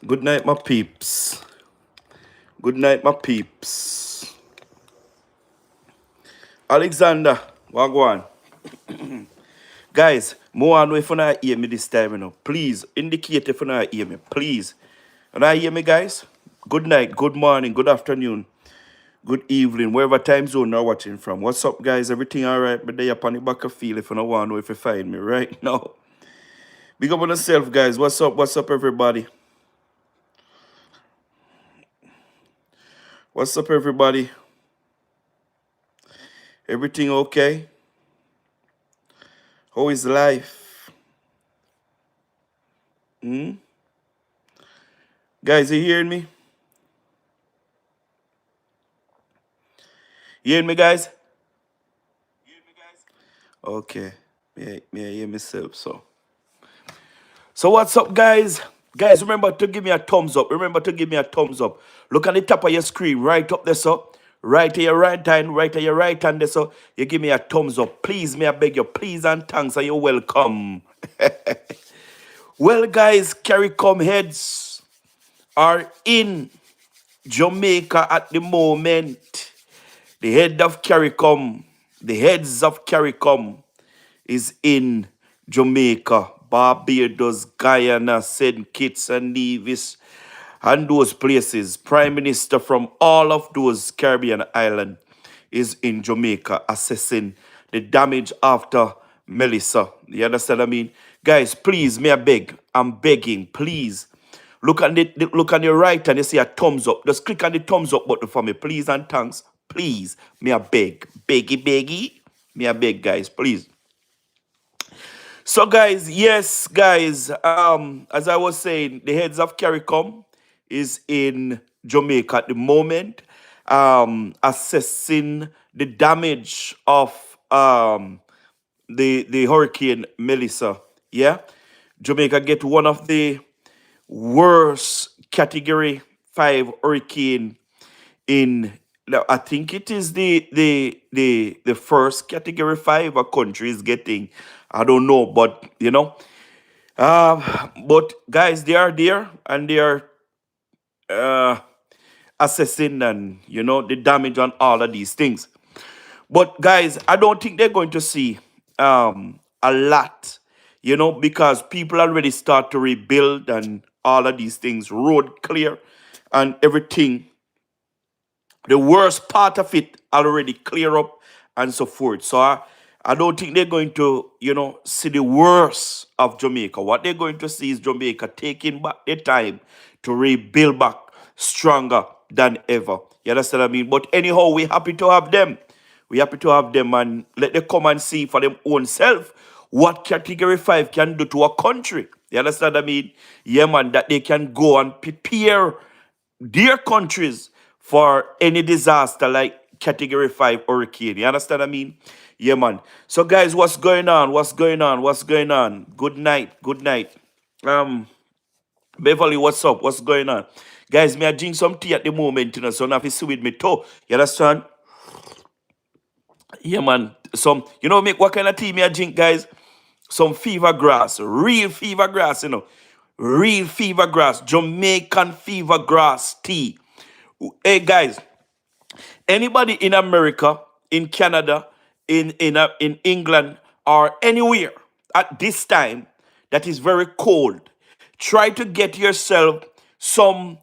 Good night, my peeps. Good night, my peeps. Alexander, Wagwan. Guys, more know if you not hear me this time, Please indicate if you not hear me. Please. And I hear me, guys? Good night, good morning, good afternoon, good evening, wherever time zone you're watching from. What's up, guys? Everything all right? But they up on the back of field if you don't want to know if you find me right now. Big up on yourself, guys. What's up? What's up, everybody? What's up, everybody? Everything okay? How is life? Guys, you hearing me? You hearing me, guys? Okay. Me I hear myself, so. So what's up, guys? Guys, remember to give me a thumbs up. Remember to give me a thumbs up. Look at the top of your screen, right up there, so. Right to your right hand, right to your right hand there, so. You give me a thumbs up. Please, may I beg you, please and thanks, and you're welcome. Well, guys, Caricom heads are in Jamaica at the moment. The head of Caricom, the heads of Caricom is in Jamaica, Barbados, Guyana, St. Kitts and Nevis, and those places. Prime Minister from all of those Caribbean islands is in Jamaica assessing the damage after Melissa. You understand what I mean? Guys, please, may I beg? I'm begging, please. Look on your right and you see a thumbs up. Just click on the thumbs up button for me, please and thanks. Please, may I beg? Beggy. May I beg, guys, please. So, guys, yes, guys, as I was saying, the heads of Caricom is in Jamaica at the moment, assessing the damage of the hurricane Melissa. Yeah, Jamaica get one of the worst Category 5 hurricane in. I think it is the first Category 5 a country is getting. I don't know, but but guys, they are there and they are uh, assessing and the damage on all of these things. But guys, I don't think they're going to see a lot, because people already start to rebuild and all of these things, road clear and everything. The worst part of it already clear up and so forth. So I don't think they're going to, see the worst of Jamaica. What they're going to see is Jamaica taking back their time to rebuild back stronger than ever. You understand what I mean? But anyhow, we're happy to have them. We're happy to have them and let them come and see for them own self what Category 5 can do to a country. You understand what I mean? Yeah, man, that they can go and prepare their countries for any disaster like Category 5 hurricane. You understand what I mean? Yeah, man. So, guys, what's going on? What's going on? What's going on? Good night. Good night. Beverly, what's up? What's going on? Guys, me I drink some tea at the moment, so now if you with me too. You understand? Yeah, man. Some, make what kind of tea me I drink, guys? Some fever grass, real fever grass, real fever grass, Jamaican fever grass tea. Hey, guys, anybody in America, in Canada, in England, or anywhere at this time that is very cold, try to get yourself some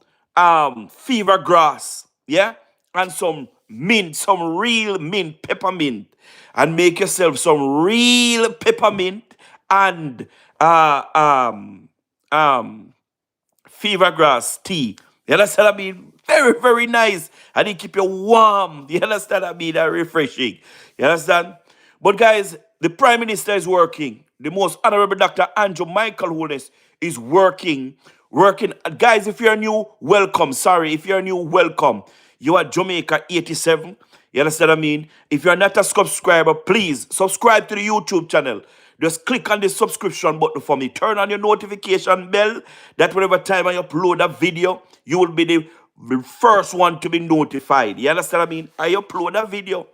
fever grass, yeah, and some mint, some real mint, peppermint, and make yourself some real peppermint and fever grass tea. You understand what I mean? Very, very nice. And it keep you warm. You understand what I mean? And refreshing. You understand? But guys, the Prime Minister is working. The most honorable Dr. Andrew Michael Holness is working. Guys, if you're new, welcome. Sorry, if you're new, welcome. You are Jamaica 87. You understand what I mean? If you're not a subscriber, please subscribe to the YouTube channel. Just click on the subscription button for me. Turn on your notification bell. That whenever time I upload a video, you will be the first one to be notified. You understand what I mean? I upload a video.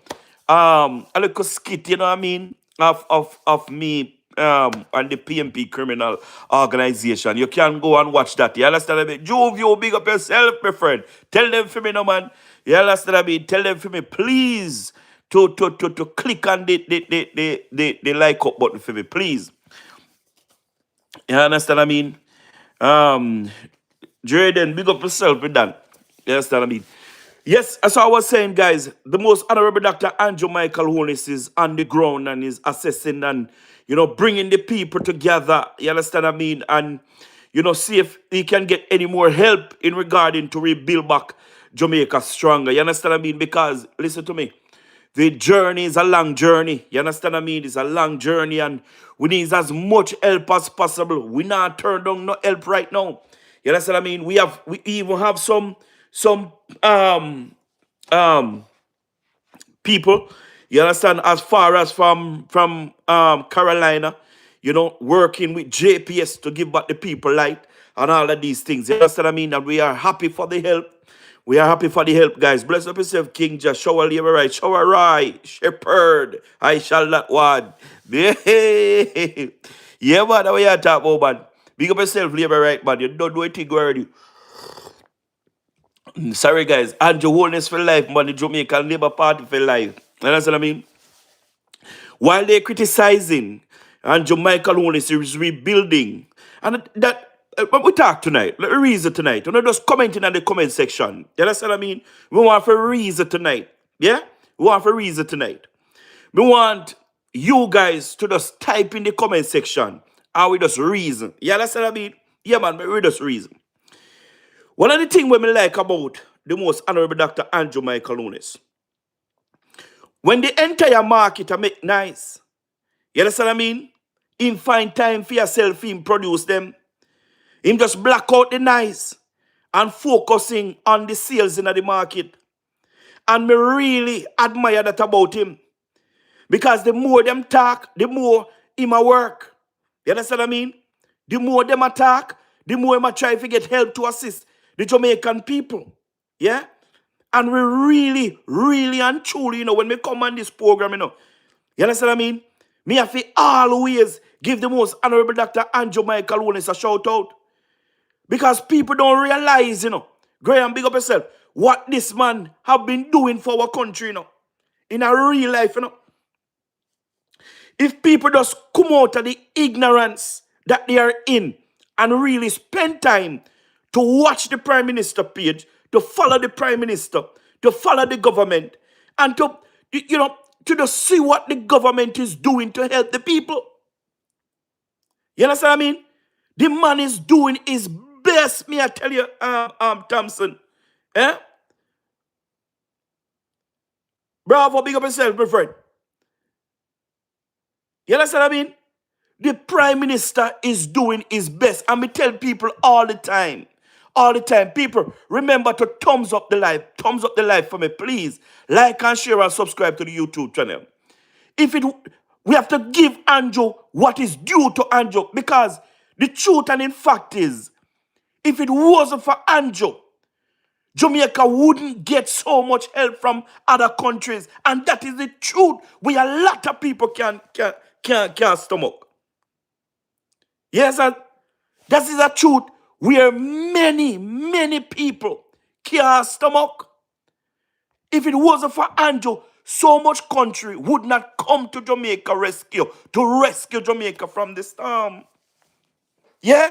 A little skit, you know what I mean? Of me and the PMP criminal organization. You can go and watch that. You understand what I mean? Juve, you big up yourself, my friend. Tell them for me, no man. You understand what I mean? Tell them for me, please, to click on the like up button for me, please. You understand what I mean? Jaden, big up yourself with that. You understand what I mean? Yes, as I was saying, guys, the most honorable Dr. Andrew Michael Holness is on the ground and is assessing and, bringing the people together. You understand what I mean? And, see if he can get any more help in regarding to rebuild back Jamaica stronger. You understand what I mean? Because, listen to me, the journey is a long journey. You understand what I mean? It's a long journey and we need as much help as possible. We not turn down no help right now. You understand what I mean? We even have some um people, you understand, as far as from Carolina, working with JPS to give back the people light and all of these things. You understand what I mean? And we are happy for the help. We are happy for the help, guys. Bless up yourself, King Just. Shower labor right. Shower right. Shepherd. I shall not want. Yeah, man. That's what you talk about, man. Big up yourself, labor right, man. You don't do anything already. Sorry, guys. Andrew Holness for life, man. The Jamaican Labour Party for life. You understand what I mean? While they're criticizing, Andrew Michael Holness is rebuilding. And that, when we talk tonight, let me reason tonight. You're not just commenting in the comment section. You understand what I mean? We want for reason tonight. Yeah? We want for reason tonight. We want you guys to just type in the comment section and we just reason. You understand what I mean? Yeah, man, we just reason. One of the things we like about the most honorable Dr. Andrew Michael Holness, when the entire market are make nice, you understand what I mean? Him find time for yourself, him produce them. Him just black out the nice and focusing on the sales in the market. And me really admire that about him. Because the more them talk, the more him a work. You understand what I mean? The more them attack, the more him a try to get help to assist the Jamaican people. Yeah? And we really, really and truly, when we come on this program, you understand what I mean? Me have to always give the most honorable Dr. Andrew Michael Holness a shout out. Because people don't realize, Graham, big up yourself, what this man have been doing for our country, in a real life, If people just come out of the ignorance that they are in and really spend time to watch the Prime Minister page, to follow the Prime Minister, to follow the government, and to just see what the government is doing to help the people. You understand what I mean? The man is doing his best, me I tell you, Thompson. Eh? Bravo, big up yourself, my friend. You understand what I mean? The Prime Minister is doing his best. And me tell people all the time. All the time. People, remember to thumbs up the live. Thumbs up the live for me, please. Like and share and subscribe to the YouTube channel. We have to give Andrew what is due to Andrew. Because the truth and in fact is, if it wasn't for Andrew, Jamaica wouldn't get so much help from other countries. And that is the truth. We a lot of people can't stomach. Yes, that is the truth. Where many, many people can't stomach. If it wasn't for Andrew, so much country would not come to Jamaica to rescue Jamaica from the storm. Yeah?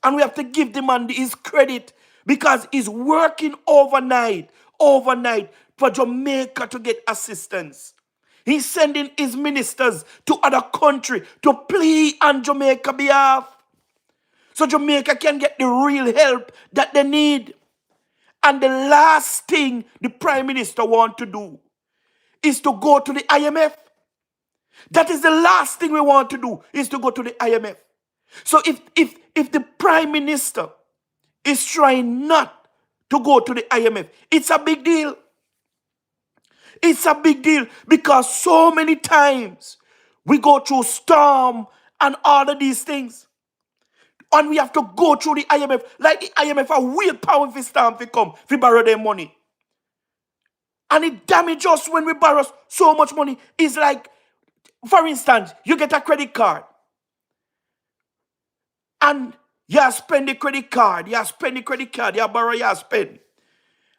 And we have to give the man his credit because he's working overnight for Jamaica to get assistance. He's sending his ministers to other country to plead on Jamaica behalf. So Jamaica can get the real help that they need. And the last thing the Prime Minister wants to do is to go to the IMF. That is the last thing we want to do, is to go to the IMF. So if the Prime Minister is trying not to go to the IMF, it's a big deal. It's a big deal because so many times we go through storm and all of these things. And we have to go through the IMF. Like the IMF are willpower if storm to come, if we borrow their money. And it damages us when we borrow so much money. It's like, for instance, you get a credit card. And you spend the credit card, you spend the credit card, you borrow, you spend.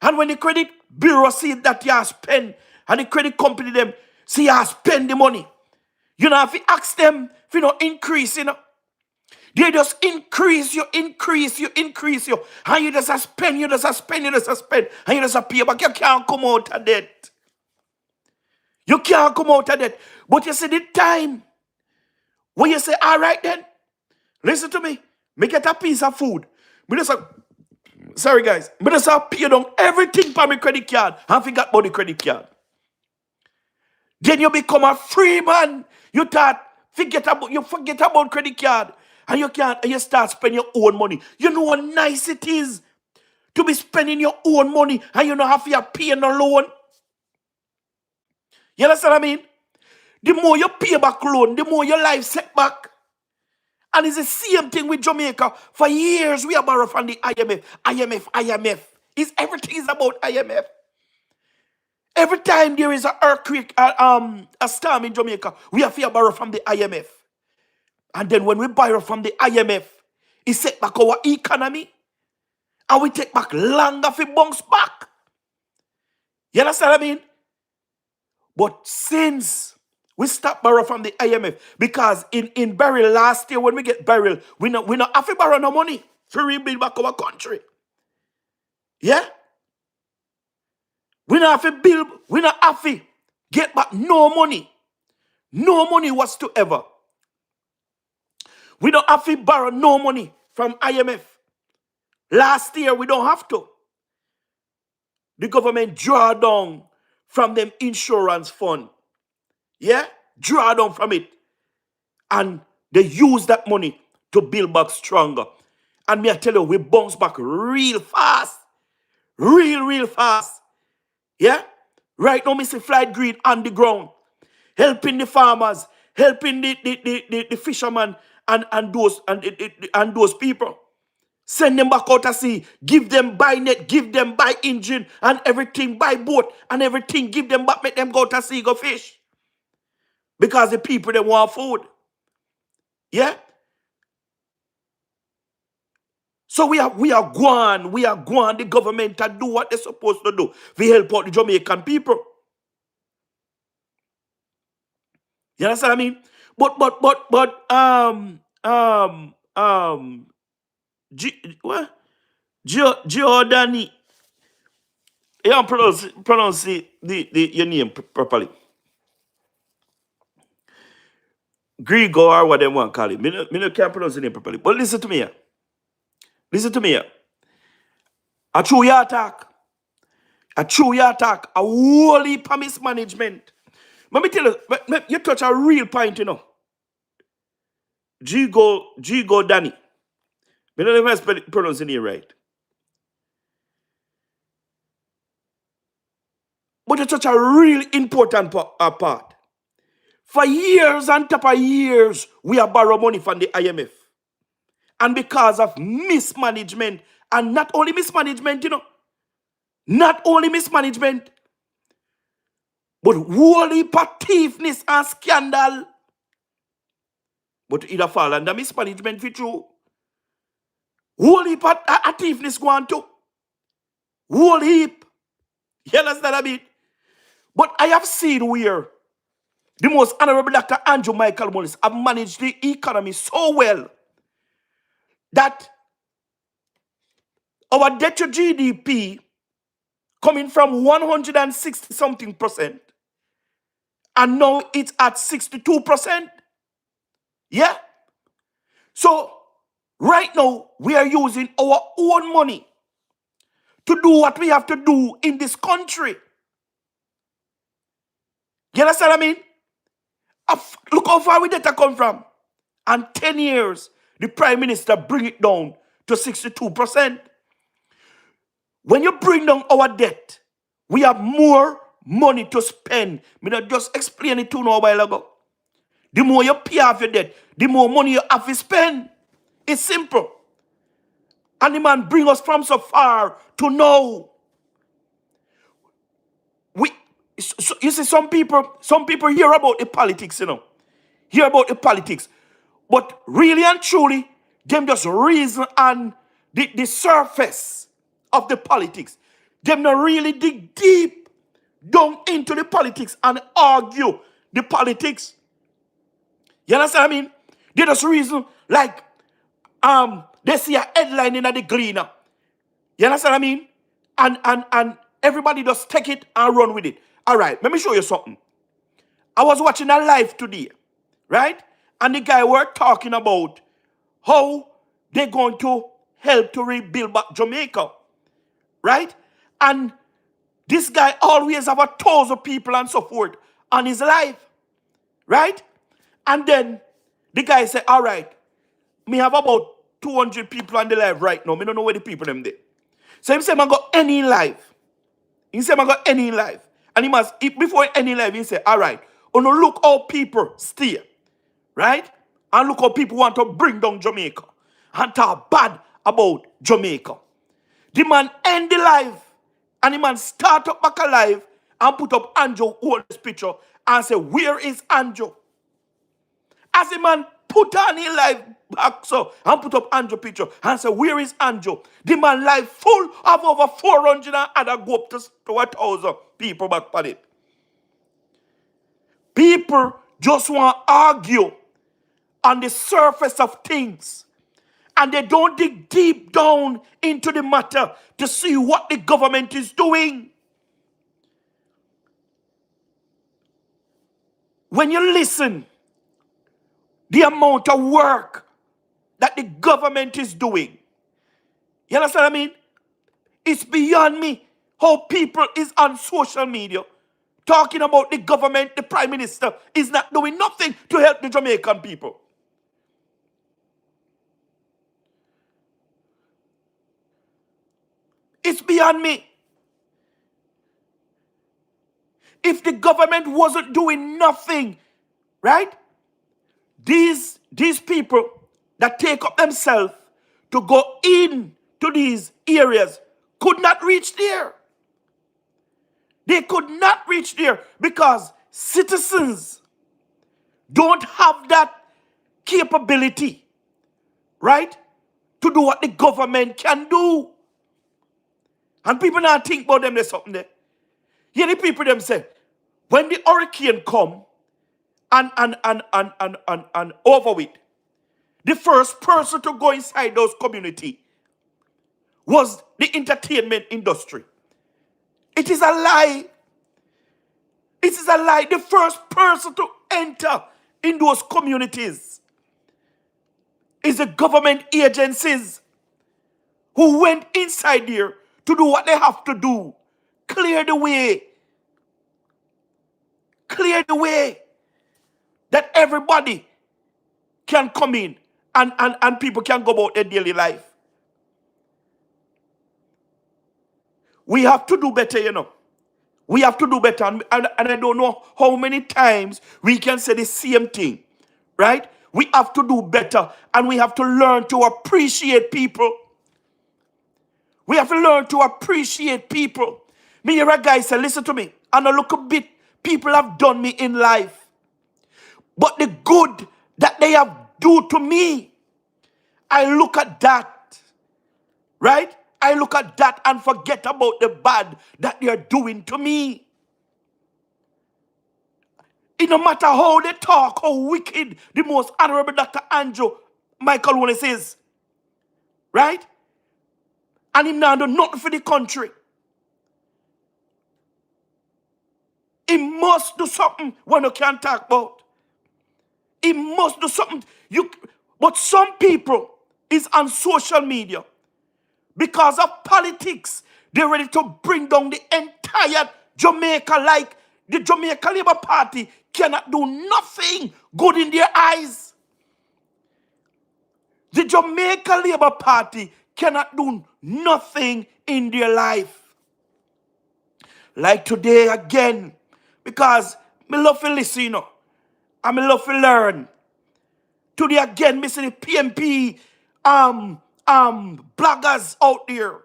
And when the credit bureau see that you spend, and the credit company them see you spend the money, you know, if you ask them, if you don't increase, you know, they just increase you, and you just spend, you just spend, and you just pay back. You can't come out of debt. You can't come out of debt. But you see the time when you say, all right then, listen to me, me get a piece of food. Me just sorry guys, me just pay down everything for my credit card and forget about the credit card. Then you become a free man. You forget about credit card. And you start spending your own money. You know how nice it is to be spending your own money and you don't have to pay no loan. You understand what I mean? The more you pay back loan, the more your life set back. And it's the same thing with Jamaica. For years, we have borrowed from the IMF. Everything is about IMF. Every time there is an earthquake, a storm in Jamaica, we have to borrow from the IMF. And then when we borrow from the IMF, it set back our economy. And we take back longer for bounce back. You understand what I mean? But since we stopped borrow from the IMF, because in Beryl last year, when we get Beryl, we not have to borrow no money to rebuild back our country. Yeah? We not have to get back no money. No money whatsoever. We don't have to borrow no money from IMF. Last year, we don't have to. The government draw down from them insurance fund. Yeah? Draw down from it. And they use that money to build back stronger. And me I tell you, we bounce back real fast. Real fast. Yeah? Right now, me see Flight Green on the ground. Helping the farmers. Helping the fishermen and those people. Send them back out to sea. Give them by net. Give them by engine. And everything by boat. And everything. Give them back. Make them go to sea. Go fish. Because the people, they want food. Yeah? So we are going. The government to do what they're supposed to do. We help out the Jamaican people. You understand what I mean? Giordani. You don't pronounce your name properly. Grigor or what they want to call it. Me no can't pronounce the name properly. But listen to me here. Listen to me here. A true attack. A whole heap of mismanagement. Let me tell you, you touch a real point, you know. Gigo Danny. I don't know if I pronounce it right. But you touch a real important part. For years and top of years, we have borrowed money from the IMF. And because of mismanagement, and not only mismanagement, you know, not only mismanagement, but whole heap of thiefness and scandal. But it fall under mismanagement for true. Whole heap of thiefness go on too. Whole heap. You understand what I mean? But I have seen where the most honorable Dr. Andrew Michael Mullis have managed the economy so well that our debt to GDP coming from 160 something percent and now it's at 62%. Yeah? So right now we are using our own money to do what we have to do in this country. You understand what I mean? Look how far we data come from. And 10 years, the Prime Minister bring it down to 62%. When you bring down our debt, we have more money to spend. Me not just explain it to you a while ago. The more you pay off your debt, the more money you have to spend. It's simple. And the man bring us from so far to now. You see, some people hear about the politics, you know. Hear about the politics. But really and truly, Them just reason on the surface of the politics. Them not really dig deep down into the politics and argue the politics. You understand what I mean? They just reason like they see a headline in the Gleaner. You understand what I mean? And everybody just take it and run with it. All right, let me show you something. I was watching a live today, right? And the guy were talking about how they're going to help to rebuild back Jamaica, right? And this guy always have 1,000 people and so forth on his live, right? And then the guy said, all right, me have about 200 people on the live right now. Me don't know where the people them there. So he said, I got any live. He said, I got any live. And he must, before any live, he said, all right, look how people stay, right? And look how people want to bring down Jamaica and talk bad about Jamaica. The man end the live and the man start up back alive and put up Andrew Old's picture and say, where is Andrew? As the man put on his live back so and put up Andrew picture and say, where is Andrew? The man live full of over 400 and other go up to 1,000 people back on it. People just want to argue on the surface of things. And they don't dig deep down into the matter to see what the government is doing. When you listen, the amount of work that the government is doing, you understand what I mean? It's beyond me how people is on social media talking about the government, the prime minister is not doing nothing to help the Jamaican people. It's beyond me. If the government wasn't doing nothing, right? These people that take up themselves to go in to these areas could not reach there. They could not reach there because citizens don't have that capability, right? To do what the government can do. And people now think about them, there's something there. Here the people them say, when the hurricane come and over with, the first person to go inside those community was the entertainment industry. It is a lie. It is a lie. The first person to enter in those communities is the government agencies who went inside there to do what they have to do. Clear the way. Clear the way that everybody can come in and people can go about their daily life. We have to do better, you know. We have to do better. And I don't know how many times we can say the same thing, right? We have to do better and we have to learn to appreciate people. We have to learn to appreciate people. Me hear a guy say, listen to me, and I look a bit people have done me in life. But the good that they have done to me, I look at that, right? I look at that and forget about the bad that they are doing to me. It no matter how they talk, how wicked the most honorable Dr. Andrew Michael Wallace is, right? And him now do nothing for the country. He must do something when you can't talk about. He must do something. But some people is on social media because of politics. They're ready to bring down the entire Jamaica, like the Jamaica Labour Party cannot do nothing good in their eyes. The Jamaica Labour Party cannot do nothing in their life. Like today again, because me love to listen, you know, and me love to learn. Today again, me see the PMP bloggers out there,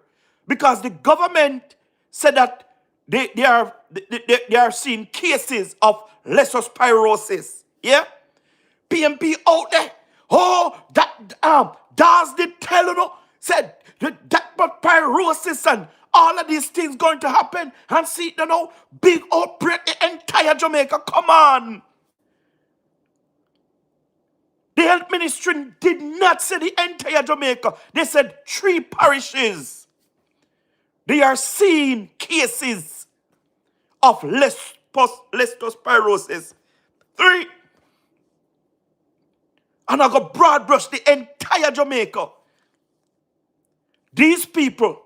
because the government said that they are seeing cases of leptospirosis. Yeah, PMP out there. Oh, Daz did tell you, said that but pyrosis and all of these things going to happen. And see, big outbreak the entire Jamaica. Come on. The health ministry did not say the entire Jamaica. They said 3 parishes. They are seeing cases of leptospirosis. 3. And I got broad brush the entire Jamaica. These people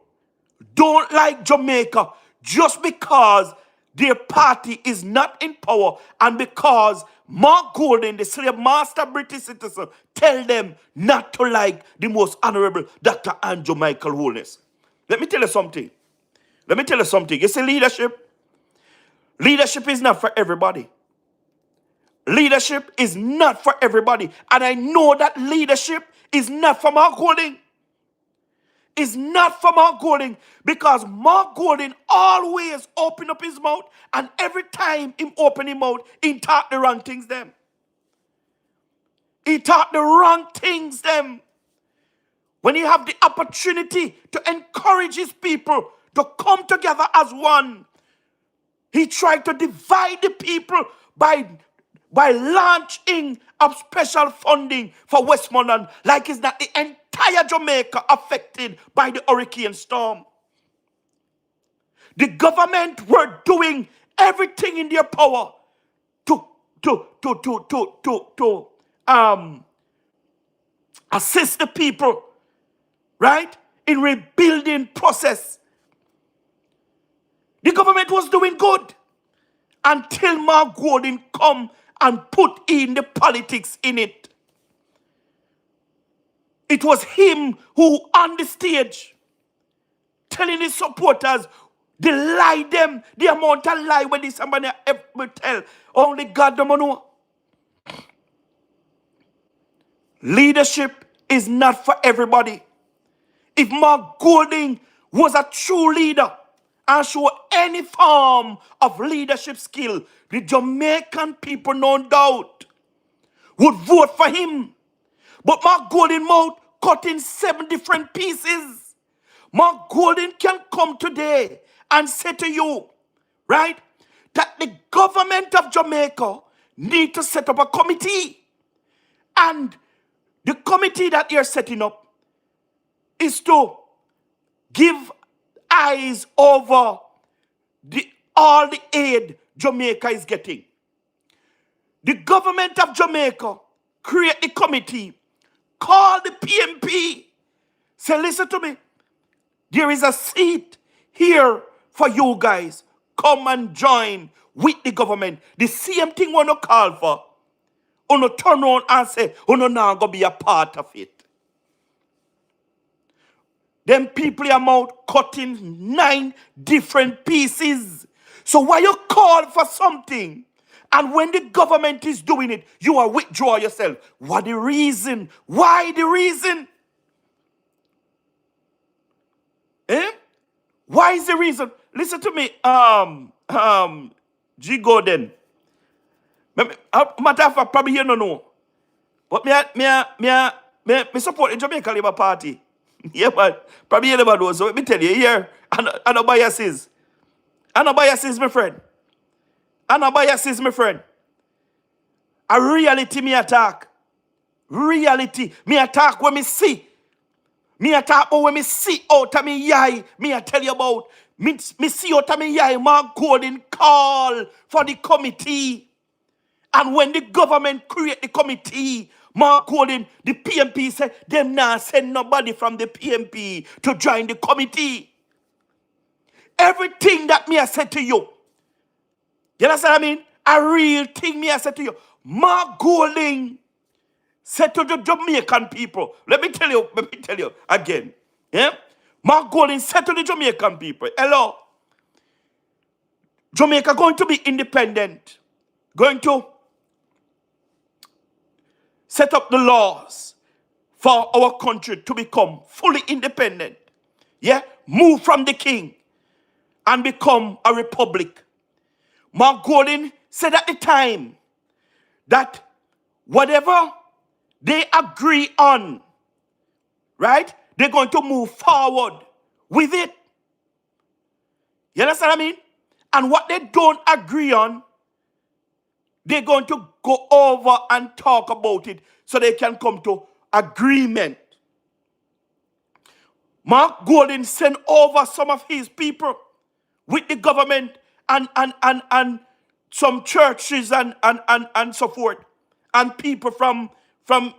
don't like Jamaica just because their party is not in power and because Mark Golden, the slave master British citizen, tell them not to like the most honorable Dr. Andrew Michael Holness. Let me tell you something. You see, leadership is not for everybody. Leadership is not for everybody. And I know that leadership is not for Mark Golding. It's not for Mark Golding because Mark Golding always open up his mouth, and every time him open his mouth, he talk the wrong things them. He talk the wrong things them. When he have the opportunity to encourage his people to come together as one, he tried to divide the people by launching of special funding for Westmoreland, like it's not the entire Jamaica affected by the hurricane storm. The government were doing everything in their power to assist the people, right, in rebuilding process. The government was doing good until Mark Gordon come and put in the politics in it. It was him who on the stage telling his supporters, they lie them, the amount of lie when somebody ever tell. Only God don't know. Leadership is not for everybody. If Mark Golding was a true leader and show any form of leadership skill, the Jamaican people, no doubt, would vote for him. But Mark Golding mouth cut in 7 different pieces. Mark Golding can come today and say to you, right, that the government of Jamaica need to set up a committee. And the committee that you're setting up is to give eyes over all the aid Jamaica is getting. The government of Jamaica create the committee, call the PMP, say, listen to me, there is a seat here for you guys. Come and join with the government. The same thing we no call for. You no turn around and say, you no now go be a part of it. Them people are out cutting 9 different pieces. So why you call for something, and when the government is doing it, you are withdraw yourself? What the reason? Why the reason? Eh? Why is the reason? Listen to me, G. Gordon. Matter of fact, probably you don't know. But me support the Jamaica Labour Party. Yeah, but probably you never know. So let me tell you here, I no biases. I no biases, my friend. I no biases, my friend. A reality me attack. Reality. Me attack when me see. Me attack when me see out of me eye. Me I tell you about. Me see out of me eye. Mark Gordon call for the committee. And when the government create the committee, Mark Gordon, the PMP said, them now send nobody from the PMP to join the committee. Everything that me I said to you, you understand what I mean? A real thing me I said to you. Mark Golding said to the Jamaican people, let me tell you again. Yeah? Mark Golding said to the Jamaican people, hello, Jamaica going to be independent, going to set up the laws for our country to become fully independent. Yeah? Move from the king and become a republic. Mark Golding said at the time that whatever they agree on, right? They're going to move forward with it. You understand what I mean? And what they don't agree on, they're going to go over and talk about it so they can come to agreement. Mark Golden sent over some of his people with the government and some churches and so forth, and people from the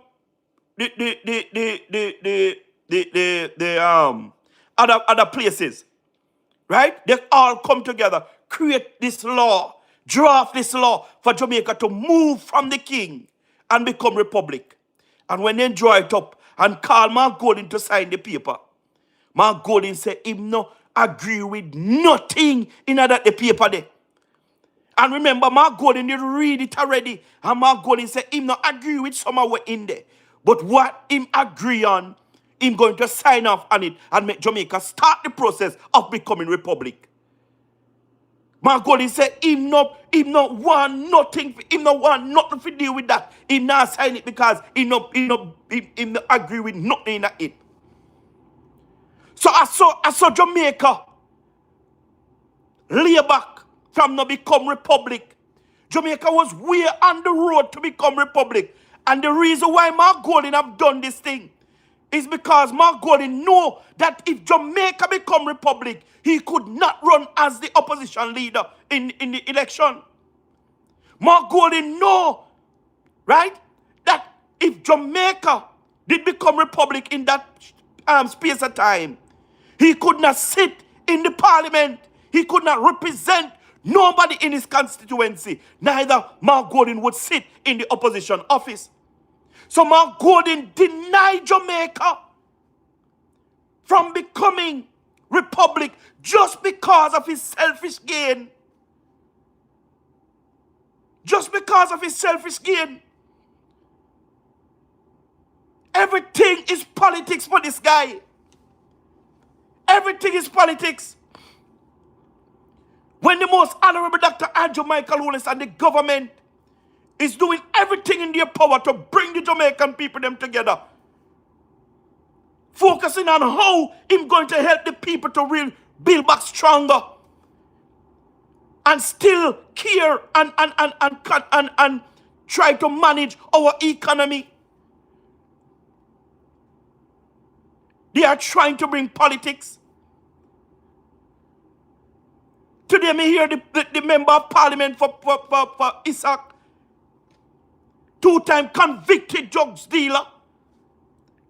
other places, right? They all come together, create this law, draft this law for Jamaica to move from the king and become republic. And when they draw it up and call Mark Golden to sign the paper, Mark Golden said him no agree with nothing in that the paper there. And remember, Mark Golden did read it already. And Mark Golden said him not agree with some of what in there. But what him agree on, him going to sign off on it and make Jamaica start the process of becoming republic. Mark Golden said him not want nothing to deal with that. Him not sign it because him not agree with nothing in it. So I saw Jamaica lay back from not become republic. Jamaica was way on the road to become republic. And the reason why Mark Golden have done this thing is because Mark Golden know that if Jamaica become republic, he could not run as the opposition leader in the election. Mark Golden know, right, that if Jamaica did become republic in that space of time, he could not sit in the parliament. He could not represent nobody in his constituency. Neither Mark Golden would sit in the opposition office. So Mark Golden denied Jamaica from becoming republic just because of his selfish gain. Just because of his selfish gain. Everything is politics for this guy. Everything is politics. When the most honorable Dr. Andrew Michael Wallace and the government is doing everything in their power to bring the Jamaican people them together, focusing on how him going to help the people to build back stronger, and still care and try to manage our economy. They are trying to bring politics. Today, me hear the member of parliament for Isaac, two-time convicted drugs dealer,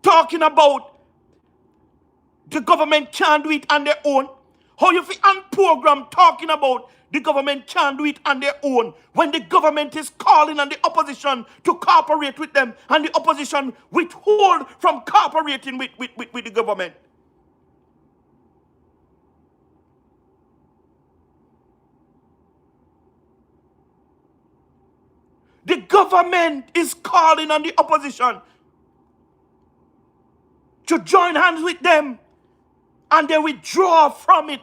talking about the government can't do it on their own. How you feel on program talking about the government can't do it on their own when the government is calling on the opposition to cooperate with them and the opposition withhold from cooperating with the government. The government is calling on the opposition to join hands with them, and they withdraw from it.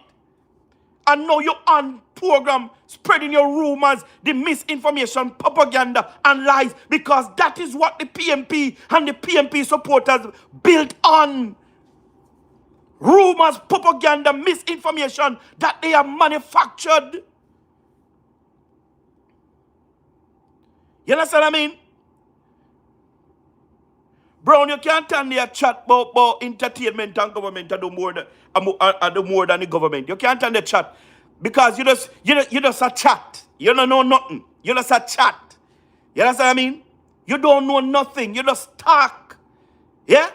And now you're on program spreading your rumors, the misinformation, propaganda, and lies, because that is what the PMP and the PMP supporters built on. Rumors, propaganda, misinformation that they are manufactured. You understand what I mean? Brown, you can't turn there chat about entertainment and government and do more than the government. You can't turn the chat because you just a chat. You don't know nothing. You just a chat. You understand what I mean? You don't know nothing. You just talk. Yeah?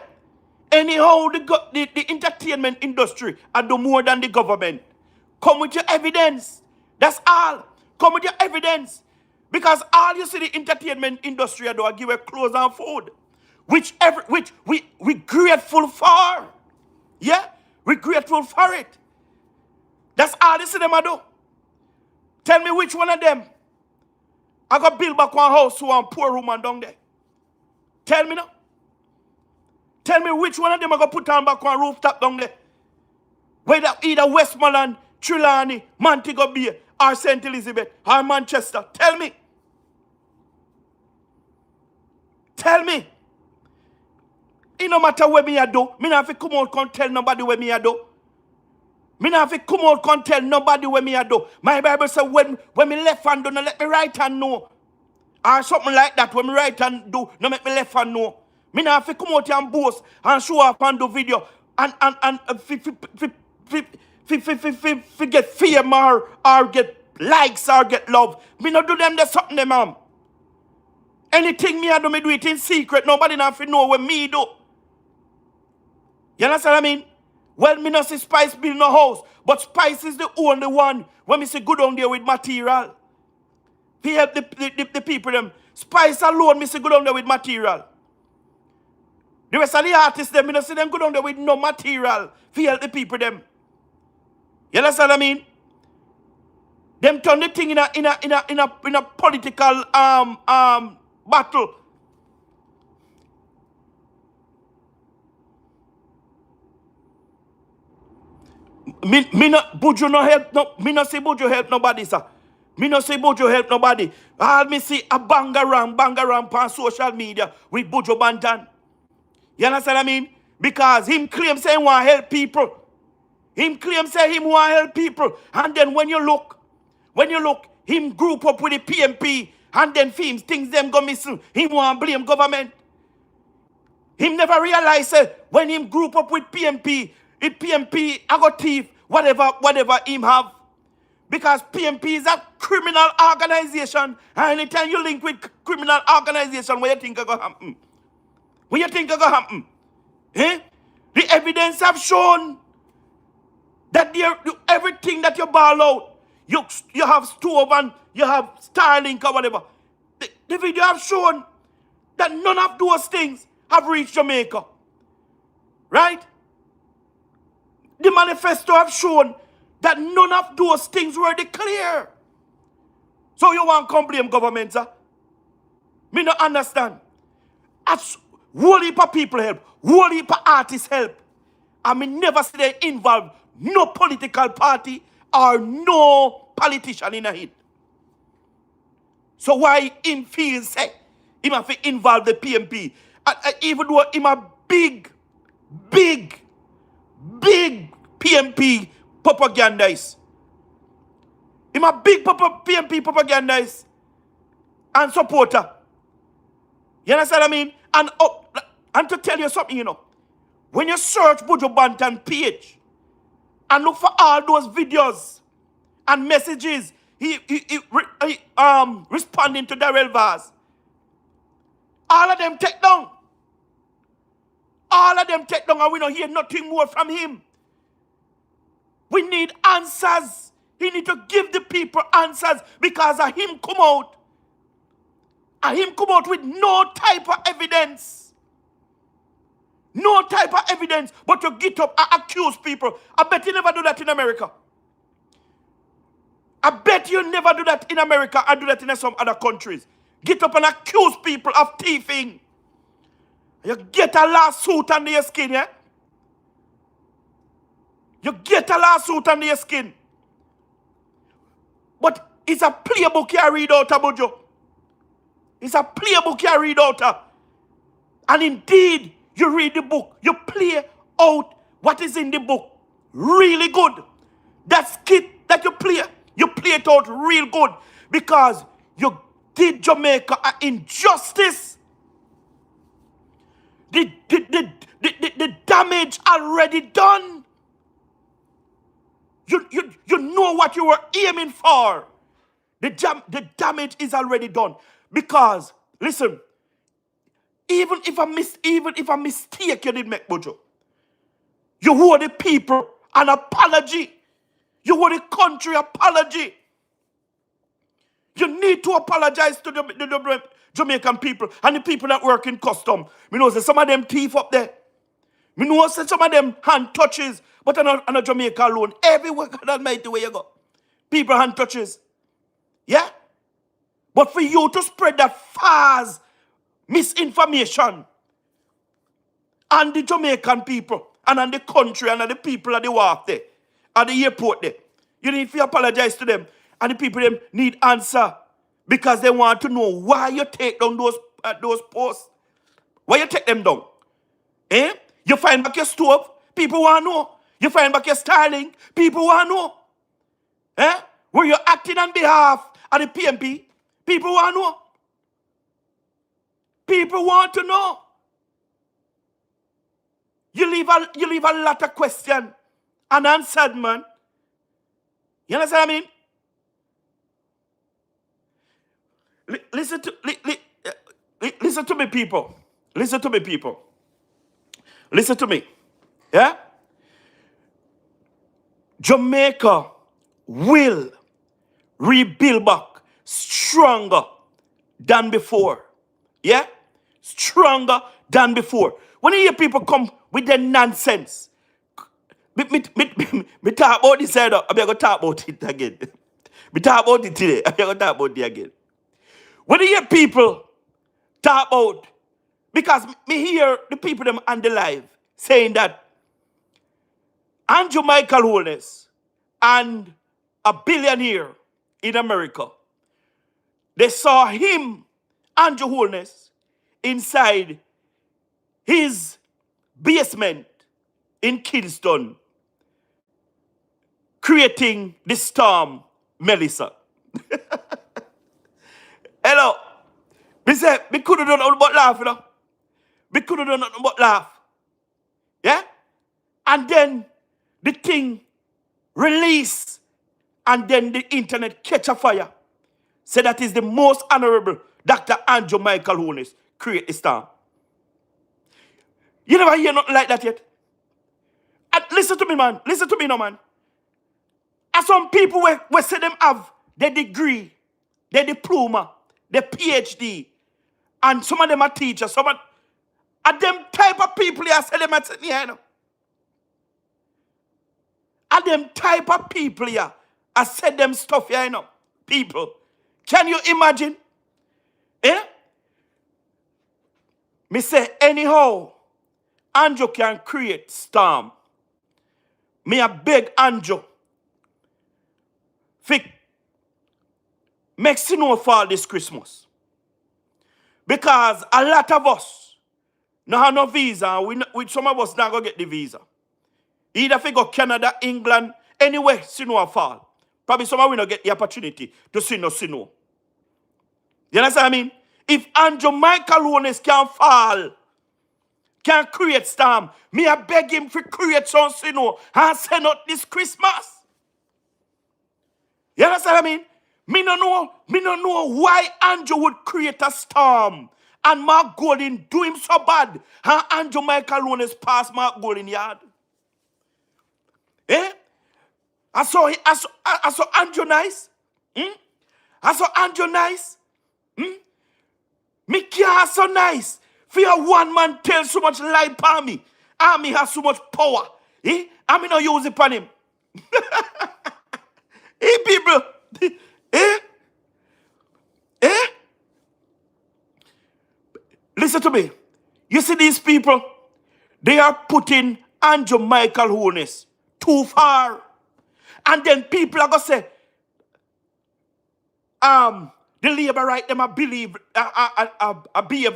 Anyhow, the entertainment industry and do more than the government. Come with your evidence. That's all. Come with your evidence. Because all you see the entertainment industry do, I give a clothes and food. Which we grateful for. Yeah? We grateful for it. That's all you see them do. Tell me which one of them I got build back one house to one poor woman down there. Tell me now. Tell me which one of them I got put on back one rooftop down there. Whether either Westmoreland, Trelawney, Montego Bay, or St. Elizabeth, or Manchester. Tell me. Tell me. It no matter what me I do. Me not have to come out and tell nobody what me I do. Me not have to come out and tell nobody what me I do. My Bible says when me left hand do, no let me right hand know. Or something like that. When me right hand do, no make me left hand know. Me not have to come out here and boast and show up and do video and get fame or get likes or get love. Me not do them the something them, ma'am. Anything me I do it in secret. Nobody not have to know what me do. You understand what I mean? Well, me not see Spice build no house, but Spice is the only one when me say go down there with material. He help the people them. Spice alone, me say go down there with material. The rest of the artists them, me not see them go down there with no material. He help the people them. You understand what I mean? Them turn the thing in a political battle. Me not Buju no help no. Me not say Buju help nobody, sir. Me not say Buju help nobody. All me see a bangarang on social media with Buju Bantan. You understand what I mean? Because him claim say he want to help people. Him claim say him want to help people. And then when you look, him group up with the PMP, and then things them go missing. Him want to blame government. Him never realize when him group up with PMP, if PMP I got thief, whatever him have. Because PMP is a criminal organization. And anytime you link with criminal organization, what you think is going to happen? What you think is going to happen? Eh? The evidence have shown that everything that you ball out, you have stove and you have Starlink or whatever. The video have shown that none of those things have reached Jamaica. Right? The manifesto have shown that none of those things were declared. So you want to complain government, sir? Me not understand. As whole heap of people help, whole heap of artists help. I mean never see they involve no political party or no politician in it. So why him feel say him have to involve the PMP? Even though him a big PMP propagandist. Him a big PMP propagandist and supporter. You understand what I mean? And to tell you something, you know, when you search Buju Bantan page and look for all those videos and messages he responding to Darrell Vaz, all of them take down. All of them take down and we don't hear nothing more from him. We need answers. He need to give the people answers because of him come out. And him come out with no type of evidence. No type of evidence, but to get up and accuse people. I bet you never do that in America. I bet you never do that in America and do that in some other countries. Get up and accuse people of thieving. You get a lawsuit under your skin, yeah? You get a lawsuit under your skin. But it's a playbook you read out, Buju. It's a playbook you read out. And indeed, you read the book. You play out what is in the book. Really good. That skit that you play it out real good. Because you did Jamaica an injustice. The damage already done. You know what you were aiming for. The damage is already done. Because, listen, even if a mistake you did make, Buju, you owe the people an apology. You owe the country apology. You need to apologize to the Jamaican people and the people that work in custom. Me know say some of them thief up there. Me know say some of them hand touches, but on a Jamaica alone. Everywhere God Almighty where you go, people hand touches. Yeah? But for you to spread that false misinformation on the Jamaican people and on the country and on the people at the wharf there, at the airport there, you need to apologize to them. And the people them need answer because they want to know why you take down those posts. Why you take them down? Eh? You find back your stove, people want to know. You find back your styling, people want to know. Eh? Were you acting on behalf of the PMP? People want to know. People want to know. You leave a lot of questions unanswered, man. You understand what I mean? Listen to me, people. Listen to me, people. Listen to me. Yeah? Jamaica will rebuild back stronger than before. Yeah? Stronger than before. When you hear people come with their nonsense, me talk about this side up. I'm going to talk about it again. Me talk about it today. I'm going to talk about it again. When you hear people talk about, because me hear the people them on the live saying that Andrew Michael Holness and a billionaire in America, they saw him, Andrew Holness, inside his basement in Kingston, creating the storm, Melissa. Hello. Me say, me could have done nothing but laugh, you know. Me could have done nothing but laugh. Yeah? And then the thing release, and then the internet catch a fire. Say that is the most honorable Dr. Andrew Michael Holness create the storm. You never hear nothing like that yet. And listen to me, man. Listen to me now, man. And some people we say them have their degree, their diploma, their PhD, and some of them are teachers. Some of them type of people here say them at sitting here, you know. And them type of people here I said them stuff here, you know. People. Can you imagine? Eh? Me say anyhow, Andrew can create storm. Me a beg Andrew. Make snow fall this Christmas. Because a lot of us no have no visa. We some of us not going to get the visa. Either if we go Canada, England, anywhere, snow fall. Probably some of we not get the opportunity to see no snow. You understand what I mean? If Andrew Michael Holness can fall, can create storm, me I beg him to create some snow and send out this Christmas. You understand what I mean? Me no know why Andrew would create a storm and Mark Golding do him so bad and Andrew Michael Holness pass Mark Golding yard. Eh? I saw Andrew nice. I saw Andrew nice. Me care so nice. For your one man tell so much lie upon me. And me has so much power. Eh? And me no use it upon him. Hey people. Eh? Eh? Listen to me. You see these people? They are putting Andrew Michael Holness too far. And then people are going to say, the labor right them I behave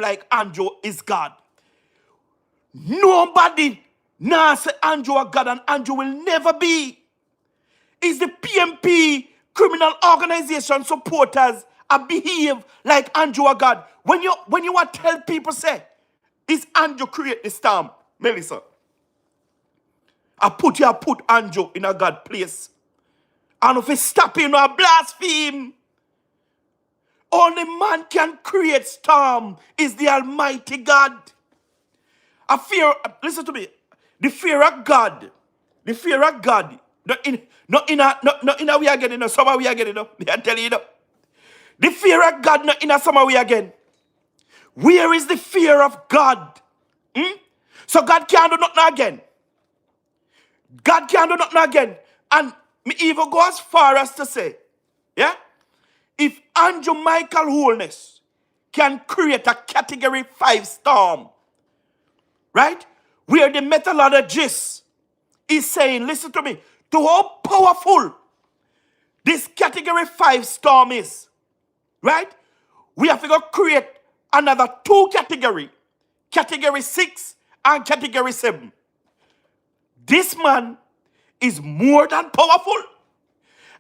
like Andrew is God. Nobody now say Andrew a God, and Andrew will never be. It's the PMP criminal organization supporters I behave like Andrew a God. When you want to tell people say, is Andrew create the storm, Melissa? I put Andrew in a God place. And if he stop him or blaspheme, only man can create storm is the Almighty God. Listen to me. The fear of God, not in a way again, in some way again, I tell you, the fear of God, not in a some way again. Where is the fear of God? So God can't do nothing again. God can't do nothing again. And me even go as far as to say, yeah, if Andrew Michael Holness can create a category 5 storm, right, where the methodologist is saying, listen to me, to how powerful this category 5 storm is, right, we have to go create another 2 category, category 6 and category 7. This man is more than powerful.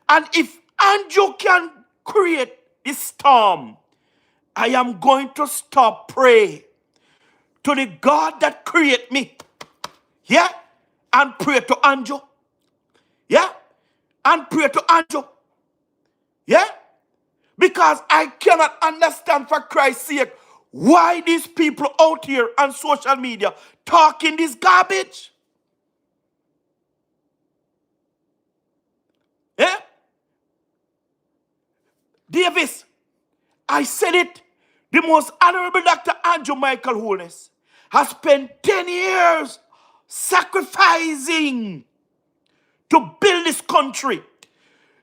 And if Andrew can create this storm, I am going to stop pray to the God that create me. Yeah? And pray to Andrew. Yeah? And pray to Andrew. Yeah? Because I cannot understand, for Christ's sake, why these people out here on social media talking this garbage. Yeah? Davis, I said it. The most honorable Dr. Andrew Michael Holness has spent 10 years sacrificing to build this country.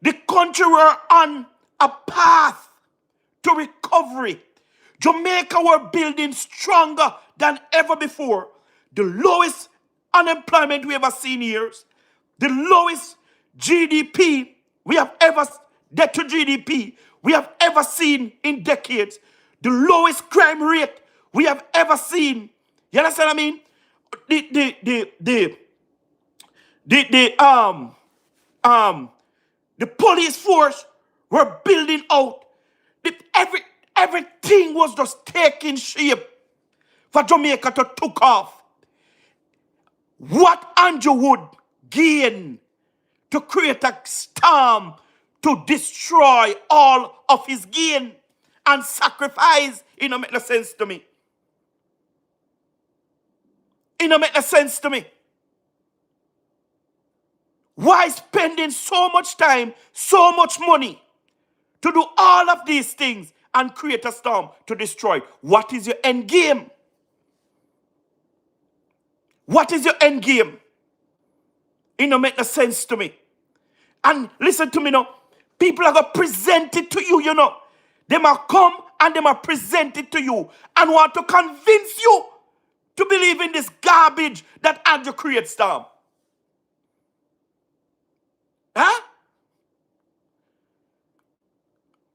The country were on a path to recovery. Jamaica were building stronger than ever before. The lowest unemployment we ever seen years. The lowest GDP we have ever, debt to GDP we have ever seen in decades. The lowest crime rate we have ever seen. You understand what I mean? The police force were building out. Everything was just taking shape for Jamaica to took off. What Andrew would gain to create a storm to destroy all of his gain and sacrifice, it don't make no sense to me. It don't make no sense to me. Why spending so much time, so much money to do all of these things and create a storm to destroy? What is your end game? What is your end game? It don't make no sense to me. And listen to me now. People are going to present it to you, you know. They might come and they might present it to you and want to convince you to believe in this garbage that Andrew creates storm. Huh?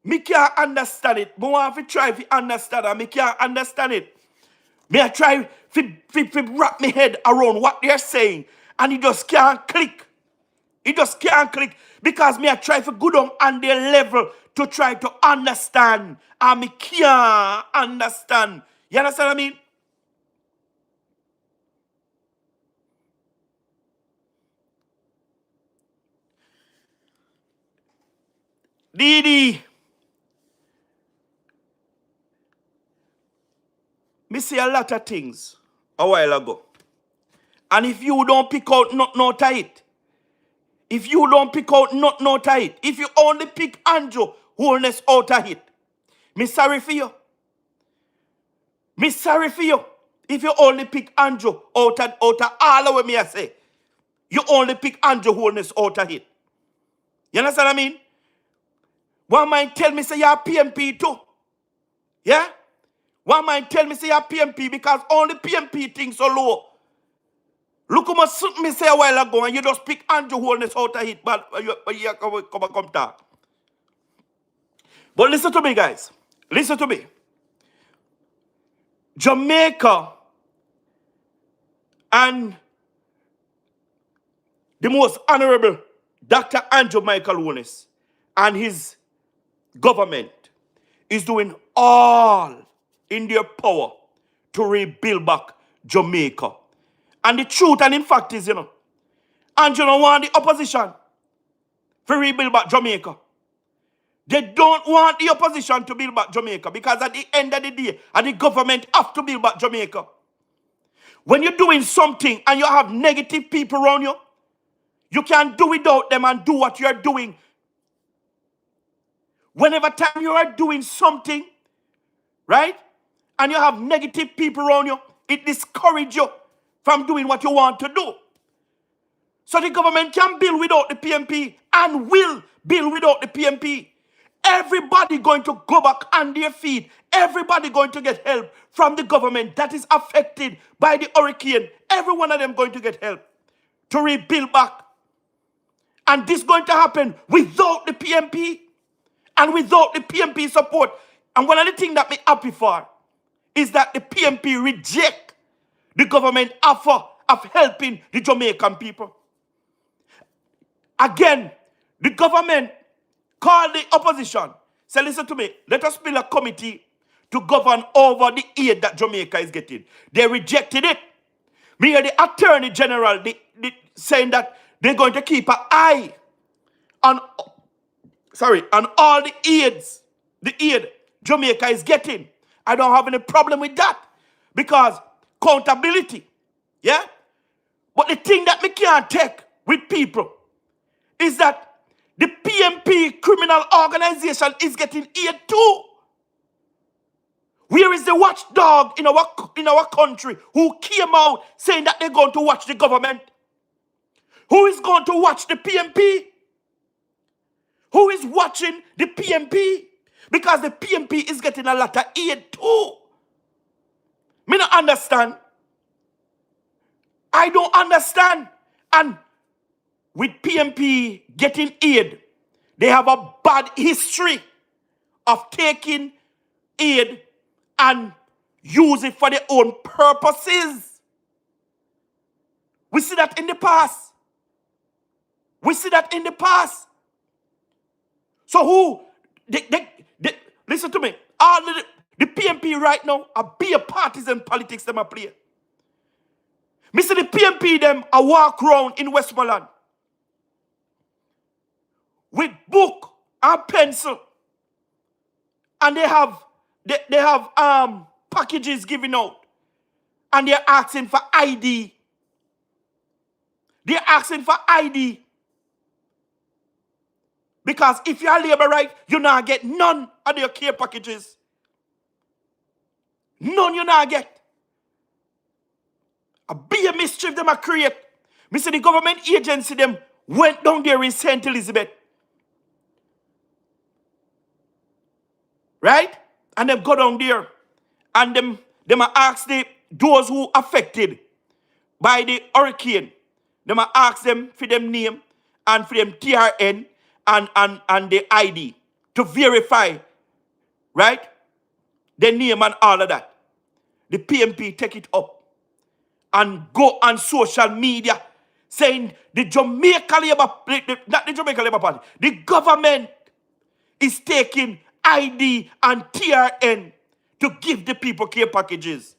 Me can't understand it. But I want to try to understand it. Me can't understand it. Me I try to wrap my head around what they're saying. And it just can't click. It just can't click. Because me I try to go down on their level to try to understand. And me can't understand. You understand what I mean? Didi. Me see a lot of things a while ago. And if you don't pick out nothing out of it, if you don't pick out nothing out of it, if you only pick Andrew Holness out of it, me sorry for you. Me sorry for you. If you only pick Andrew out of all of what me I say, you only pick Andrew Holness out of it. You understand what I mean? One man tell me say you're PMP too. Yeah? One man tell me say you're PMP because only PMP things so low. Look how much me say a while ago and you just pick Andrew Holness out of it, but you come talk. But listen to me, guys. Listen to me. Jamaica and the most honorable Dr. Andrew Michael Holness and his government is doing all in their power to rebuild back Jamaica. And the truth and in fact is, you know, Andrew don't want the opposition to rebuild back Jamaica. They don't want the opposition to build back Jamaica because at the end of the day, the government have to build back Jamaica. When you're doing something and you have negative people around you, you can't do without them and do what you're doing. Whenever time you are doing something, right, and you have negative people around you, it discourages you from doing what you want to do. So the government can build without the PMP and will build without the PMP. Everybody going to go back on their feet. Everybody going to get help from the government that is affected by the hurricane. Every one of them going to get help to rebuild back. And this is going to happen without the PMP and without the PMP support. And one of the things that me happy for is that the PMP reject the government offer of helping the Jamaican people. Again, the government called the opposition. Say, listen to me, let us build a committee to govern over the aid that Jamaica is getting. They rejected it. Me and the Attorney General saying that they're going to keep an eye on, on all the aid Jamaica is getting. I don't have any problem with that because accountability, yeah? But the thing that me can't take with people is that the PMP criminal organization is getting aid too. Where is the watchdog in our country who came out saying that they're going to watch the government? Who is going to watch the PMP? Who is watching the PMP? Because the PMP is getting a lot of aid too. Me not understand. I don't understand. And with PMP getting aid, they have a bad history of taking aid and use it for their own purposes. We see that in the past. We see that in the past. So listen to me. All the PMP right now are be partisan politics them a play. Me see the PMP them a walk around in Westmoreland with book and pencil, and they have packages given out, and they're asking for ID. They're asking for ID. Because if you're labor right, you not get none of your care packages. None you not get. A be a mischief them a create. Me say the government agency them went down there in St. Elizabeth. Right? And them go down there. And them ask those who affected by the hurricane. Them ask them for them name and for them TRN and the ID to verify, right? The name and all of that. The PMP take it up and go on social media saying the Jamaica Labour, not the Jamaica Labour Party, the government is taking ID and TRN to give the people care packages.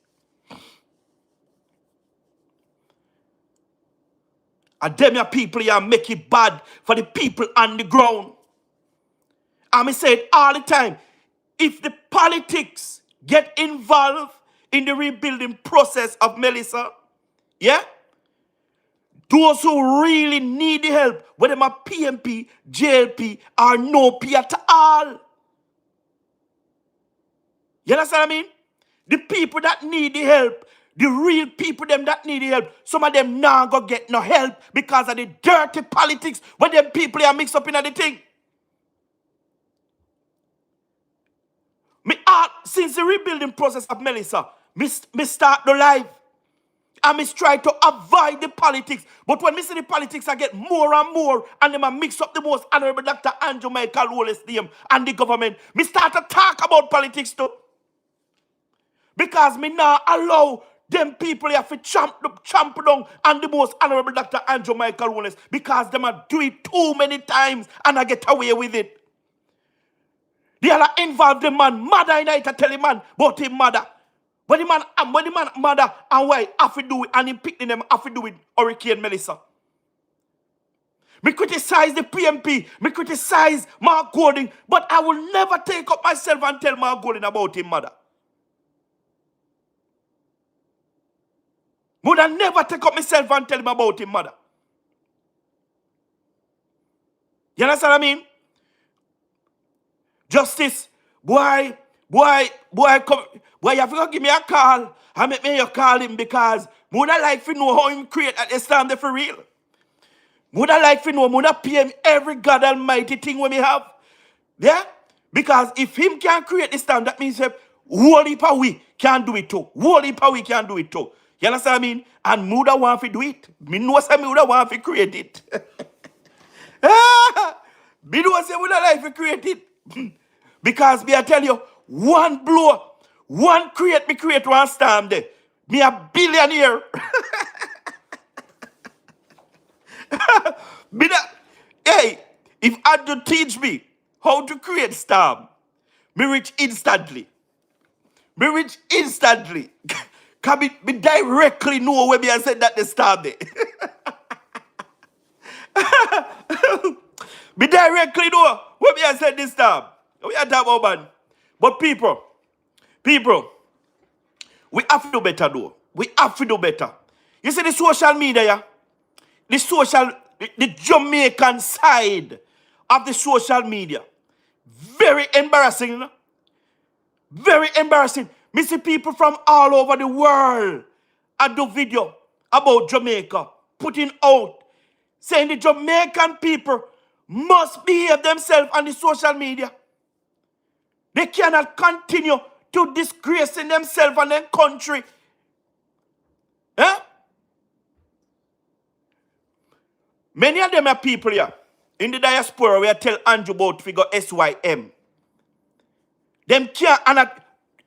And them your people here make it bad for the people on the ground. And I say it all the time. If the politics get involved in the rebuilding process of Melissa, yeah? Those who really need the help, whether they're PMP, JLP, or no P at all. You understand what I mean? The people that need the help, the real people them that need the help, some of them now go get no help because of the dirty politics when them people are mixed up in the thing. Since the rebuilding process of Melissa, me start the life. And me try to avoid the politics. But when me see the politics, I get more and more, and them a mix up the most honorable Dr. Andrew Michael Wallace name and the government. Me start to talk about politics too. Because me now allow them people here to champ down on the most honorable Dr. Andrew Michael Wallace because them a do it too many times and I get away with it. They are involved the man, mother in it, tell the man about his mother. When the man mother and wife have to do it, and him picking them have to do with Hurricane Melissa. Me criticize the PMP, me criticize Mark Golding, but I will never take up myself and tell Mark Golding about his mother. Would I never take up myself and tell him about his mother? You understand what I mean? Justice, boy, you have to give me a call and make me call him because would I like to know how him create at the stand there for real. Would I like to know, would I pay him every God Almighty thing when we have? Yeah? Because if him can create the stand, that means whole heap of we can do it too. Whole heap of we can do it too. You understand what I mean? And Muda want to do it. Me know say Muda want to create it. Me know say Muda like to create it. Because me I tell you, one blow, one create one storm there. Me a billionaire. Me that, hey, if Andrew teach me how to create storm, me rich instantly. Me rich instantly. Can me directly know when me I said that the storm there. Me directly know when me I said this storm. We are talking about, man. But people, we have to do better though. We have to do better. You see the social media, yeah? The Jamaican side of the social media. Very embarrassing, you know? Very embarrassing. Me see people from all over the world and do video about Jamaica, putting out, saying the Jamaican people must behave themselves on the social media. They cannot continue to disgracing themselves and their country. Huh? Many of them are people here in the diaspora where I tell Andrew about figure SYM. Them can't, and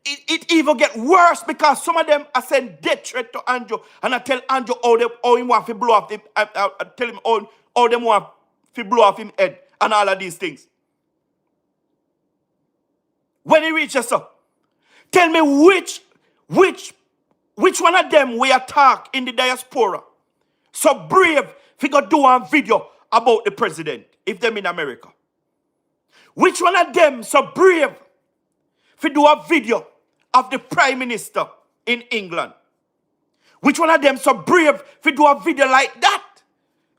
it even get worse because some of them are sending death threat to Andrew, and I tell Andrew how he want to blow off him. I tell him all them want to blow off him head and all of these things. When he reaches up, tell me which one of them we attack in the diaspora so brave figure do a video about the president if them in America. Which one of them so brave if do a video of the prime minister in England? Which one of them so brave if do a video like that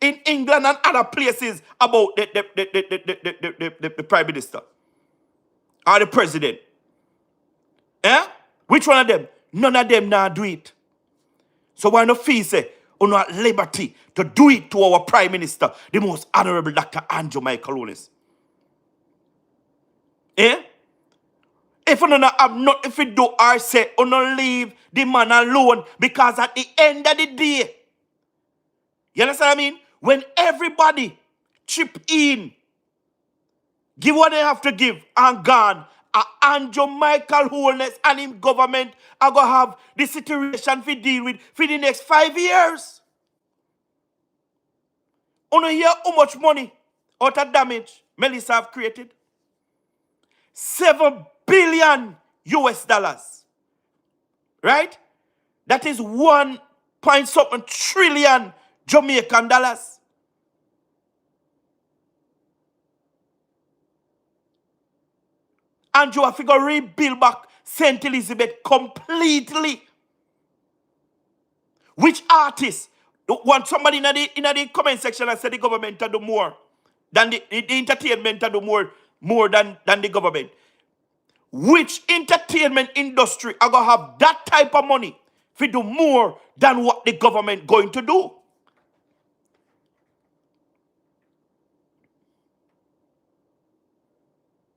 in England and other places about the prime minister or the president? Eh? Which one of them? None of them now do it. So why no feel say on at liberty to do it to our prime minister, the most honorable Dr. Andrew Michael Holness? Eh? If you don't have not, if you do or say, you don't leave the man alone, because at the end of the day, you understand what I mean? When everybody chip in, give what they have to give, and gone, Andrew Michael Holness and him government are going to have the situation to deal with for the next 5 years. You know hear how much money out of damage Melissa have created? 7 billion US dollars. Right? That is 1 point something trillion Jamaican dollars. Andrew have to rebuild back St. Elizabeth completely. Which artist? Want somebody in the comment section and say the government to do more than the entertainment to do more than the government. Which entertainment industry are going to have that type of money to do more than what the government going to do?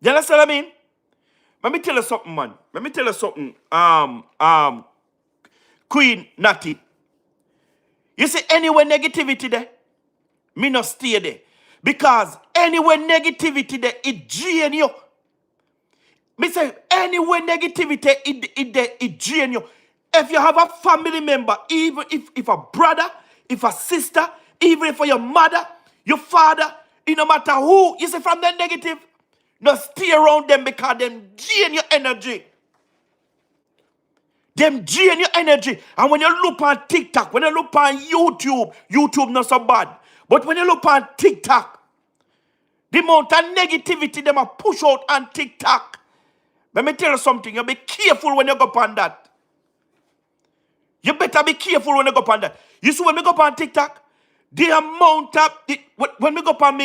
You understand what I mean? Let me tell you something, man. Let me tell you something, Queen Natty. You see, anywhere negativity there, me not stay there. Because anywhere negativity there, it drain you. Me say, anywhere negativity, it drain you. If you have a family member, even if a brother, if a sister, even if your mother, your father, no matter who, you see from that negative, no stay around them because them drain your energy. Them drain your energy. And when you look on TikTok, when you look on YouTube not so bad. But when you look on TikTok, the amount of negativity them a push out on TikTok. Let me tell you something. You be careful when you go on that. You better be careful when you go on that. You see when we go on TikTok, the amount of when we go on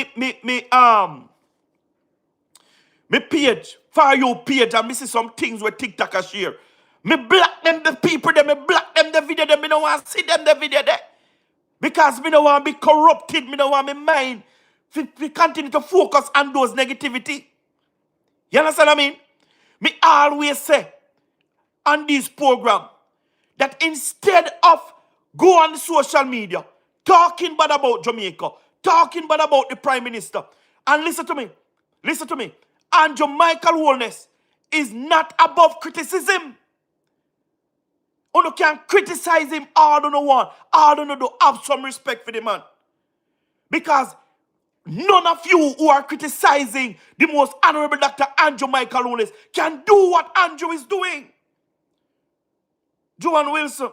me page, for you page, and me see some things where TikTok are share. Me block them the people there, me block them the video there, me don't want to see them the video there. Because me don't want to be corrupted, me don't want my mind to continue to focus on those negativity. You understand what I mean? Me always say on this program that instead of go on social media, talking bad about Jamaica, talking bad about the Prime Minister, and listen to me, Andrew Michael Holness is not above criticism. You can criticize him all you want. All you do have some respect for the man. Because none of you who are criticizing the most honorable Dr. Andrew Michael Lunes can do what Andrew is doing. Joan Wilson.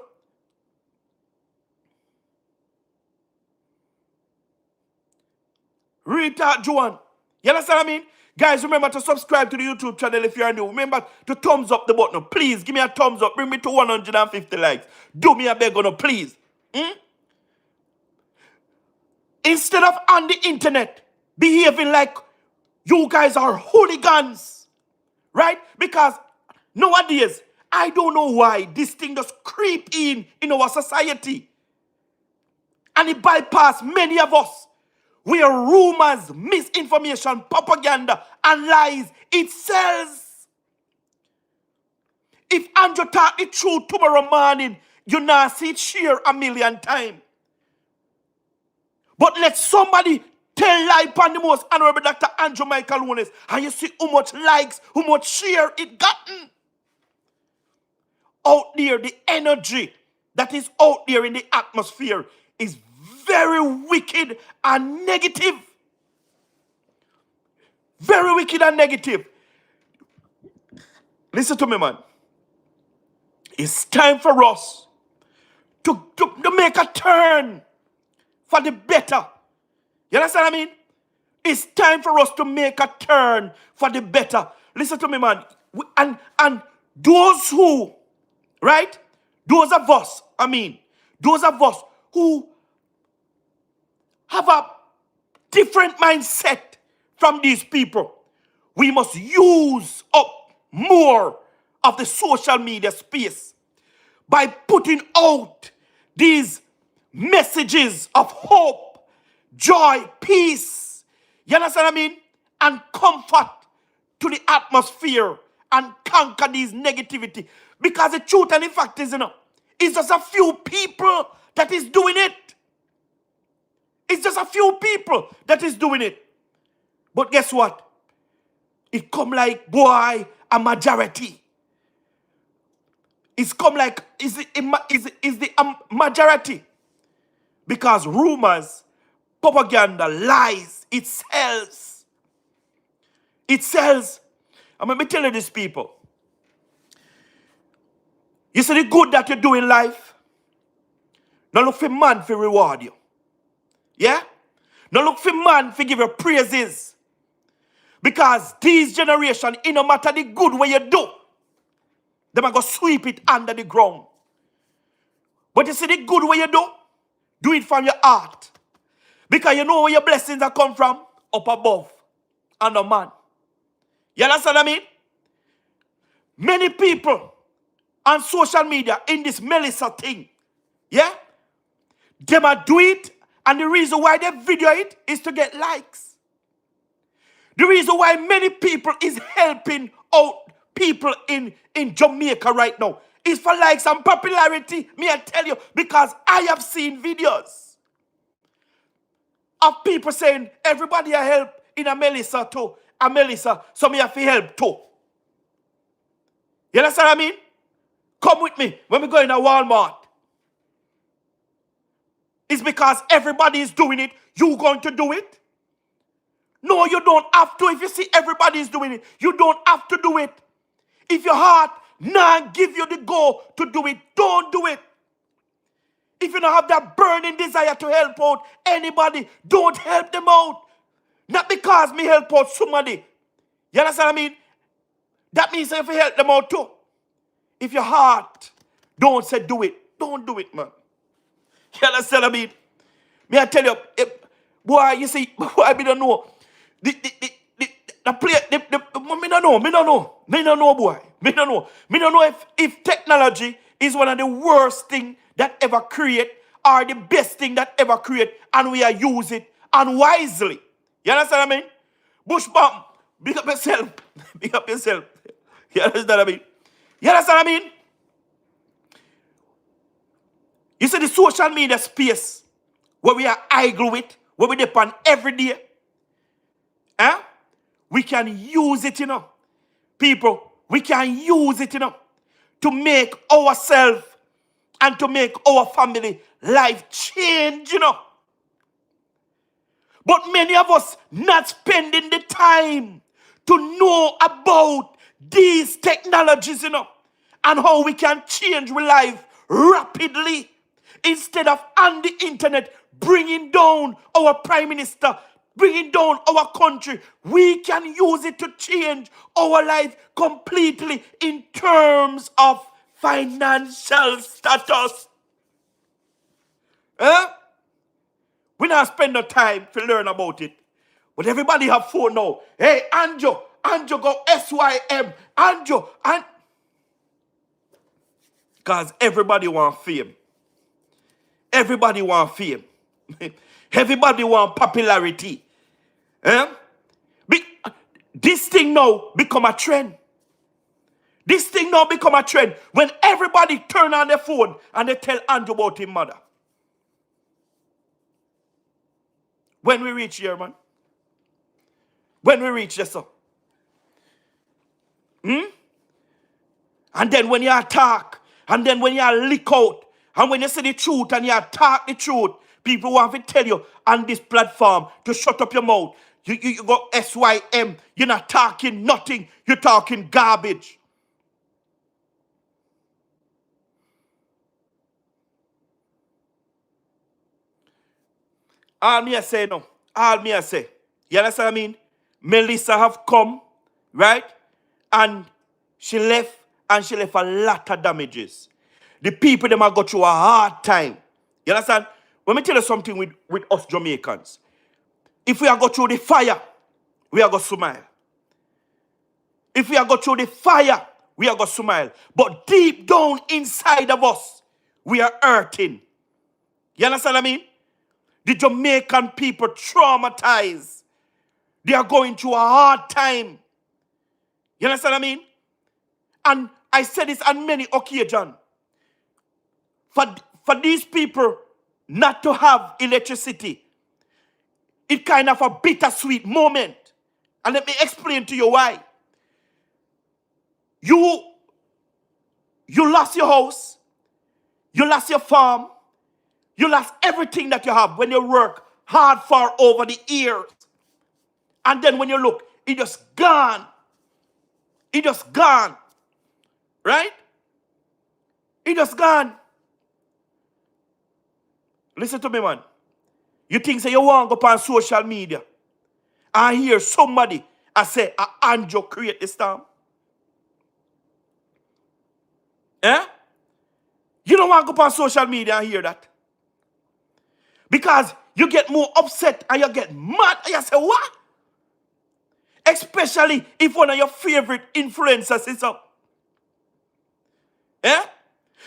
Rita Joan. You understand what I mean? Guys, remember to subscribe to the YouTube channel if you are new. Remember to thumbs up the button. Please, give me a thumbs up. Bring me to 150 likes. Do me a beg, please. Instead of on the internet behaving like you guys are hooligans, right? Because nowadays, I don't know why this thing just creep in our society. And it bypass many of us. Where rumors, misinformation, propaganda, and lies, it sells. If Andrew talk the truth tomorrow morning, you now see it share 1,000,000 times. But let somebody tell lie upon the most honorable Dr. Andrew Michael Lunes, and you see how much likes, how much share it gotten. Out there, the energy that is out there in the atmosphere is very wicked and negative. Very wicked and negative. Listen to me, man. It's time for us to make a turn for the better. You understand what I mean? It's time for us to make a turn for the better. Listen to me, man. And those who, right? Those of us who have a different mindset from these people, we must use up more of the social media space by putting out these messages of hope, joy, peace, you understand what I mean? And comfort to the atmosphere and conquer these negativity. Because the truth and the fact is, it's just a few people that is doing it. It's just a few people that is doing it. But guess what? It come like, boy, a majority. It's come like, is the majority. Because rumors, propaganda, lies, it sells. It sells. And let me tell you this, people. You see the good that you do in life? Now look for man to reward you. Yeah? Now look for man to give you praises. Because these generation, it no matter the good way you do, they might go sweep it under the ground. But you see the good way you do it from your heart. Because you know where your blessings are come from? Up above. And a man. You understand what I mean? Many people on social media in this Melissa thing, yeah? They might do it, and the reason why they video it is to get likes. The reason why many people is helping out people in Jamaica right now is for likes and popularity, me I tell you, because I have seen videos of people saying, everybody I help in a Melissa too, a Melissa, so me have to help too. You understand what I mean? Come with me when we go in a Walmart. It's because everybody is doing it, you going to do it? No, you don't have to. If you see everybody is doing it, you don't have to do it. If your heart now give you the go to do it, don't do it. If you don't have that burning desire to help out anybody, don't help them out. Not because me help out somebody. You understand what I mean? That means if you help them out too. If your heart don't say do it, don't do it, man. You understand what I mean? Me I tell you, boy, you see, boy, I don't know. The play, me don't know, boy. Me don't know if technology is one of the worst thing that ever create or the best thing that ever create, and we are use it unwisely. You understand what I mean? Bush bomb, big up yourself. Big up yourself. You understand what I mean? You understand what I mean? You see the social media space where we are idle with, where we depend every day. Eh? We can use it, People, we can use it, to make ourselves and to make our family life change, you know. But many of us not spending the time to know about these technologies, you know, and how we can change our life rapidly. Instead of on the internet bringing down our prime minister, bringing down our country, we can use it to change our life completely in terms of financial status. Huh? We not spend no time to learn about it. But everybody have phone now. Hey, Anjo go SYM. Anjo, and because everybody want fame. Everybody want fame. Everybody want popularity. Eh? This thing now become a trend. This thing now become a trend when everybody turn on their phone and they tell Andrew about his mother. When we reach here, man. When we reach this, so. And then when you talk, and then when you leak out, and when you say the truth and you talk the truth, people want to tell you on this platform to shut up your mouth. You go SYM, you're not talking nothing, you're talking garbage. All me I say no. All me I say. You understand what I mean? Melissa have come, right? And she left a lot of damages. The people them have got through a hard time. You understand? Let me tell you something with us Jamaicans. If we are go through the fire, we are going to smile. If we are go through the fire, we are going to smile. But deep down inside of us, we are hurting. You understand what I mean? The Jamaican people traumatized. They are going through a hard time. You understand what I mean? And I said this on many occasions. For these people not to have electricity, it's kind of a bittersweet moment. And let me explain to you why. You lost your house, you lost your farm, you lost everything that you have when you work hard for over the years. And then when you look, it just gone. It just gone. Right? It just gone. Listen to me, man. You think say you want to go on social media and hear somebody and say, Anjo create the storm? Eh? You don't want to go on social media and hear that. Because you get more upset and you get mad and you say, what? Especially if one of your favorite influencers is up. Eh?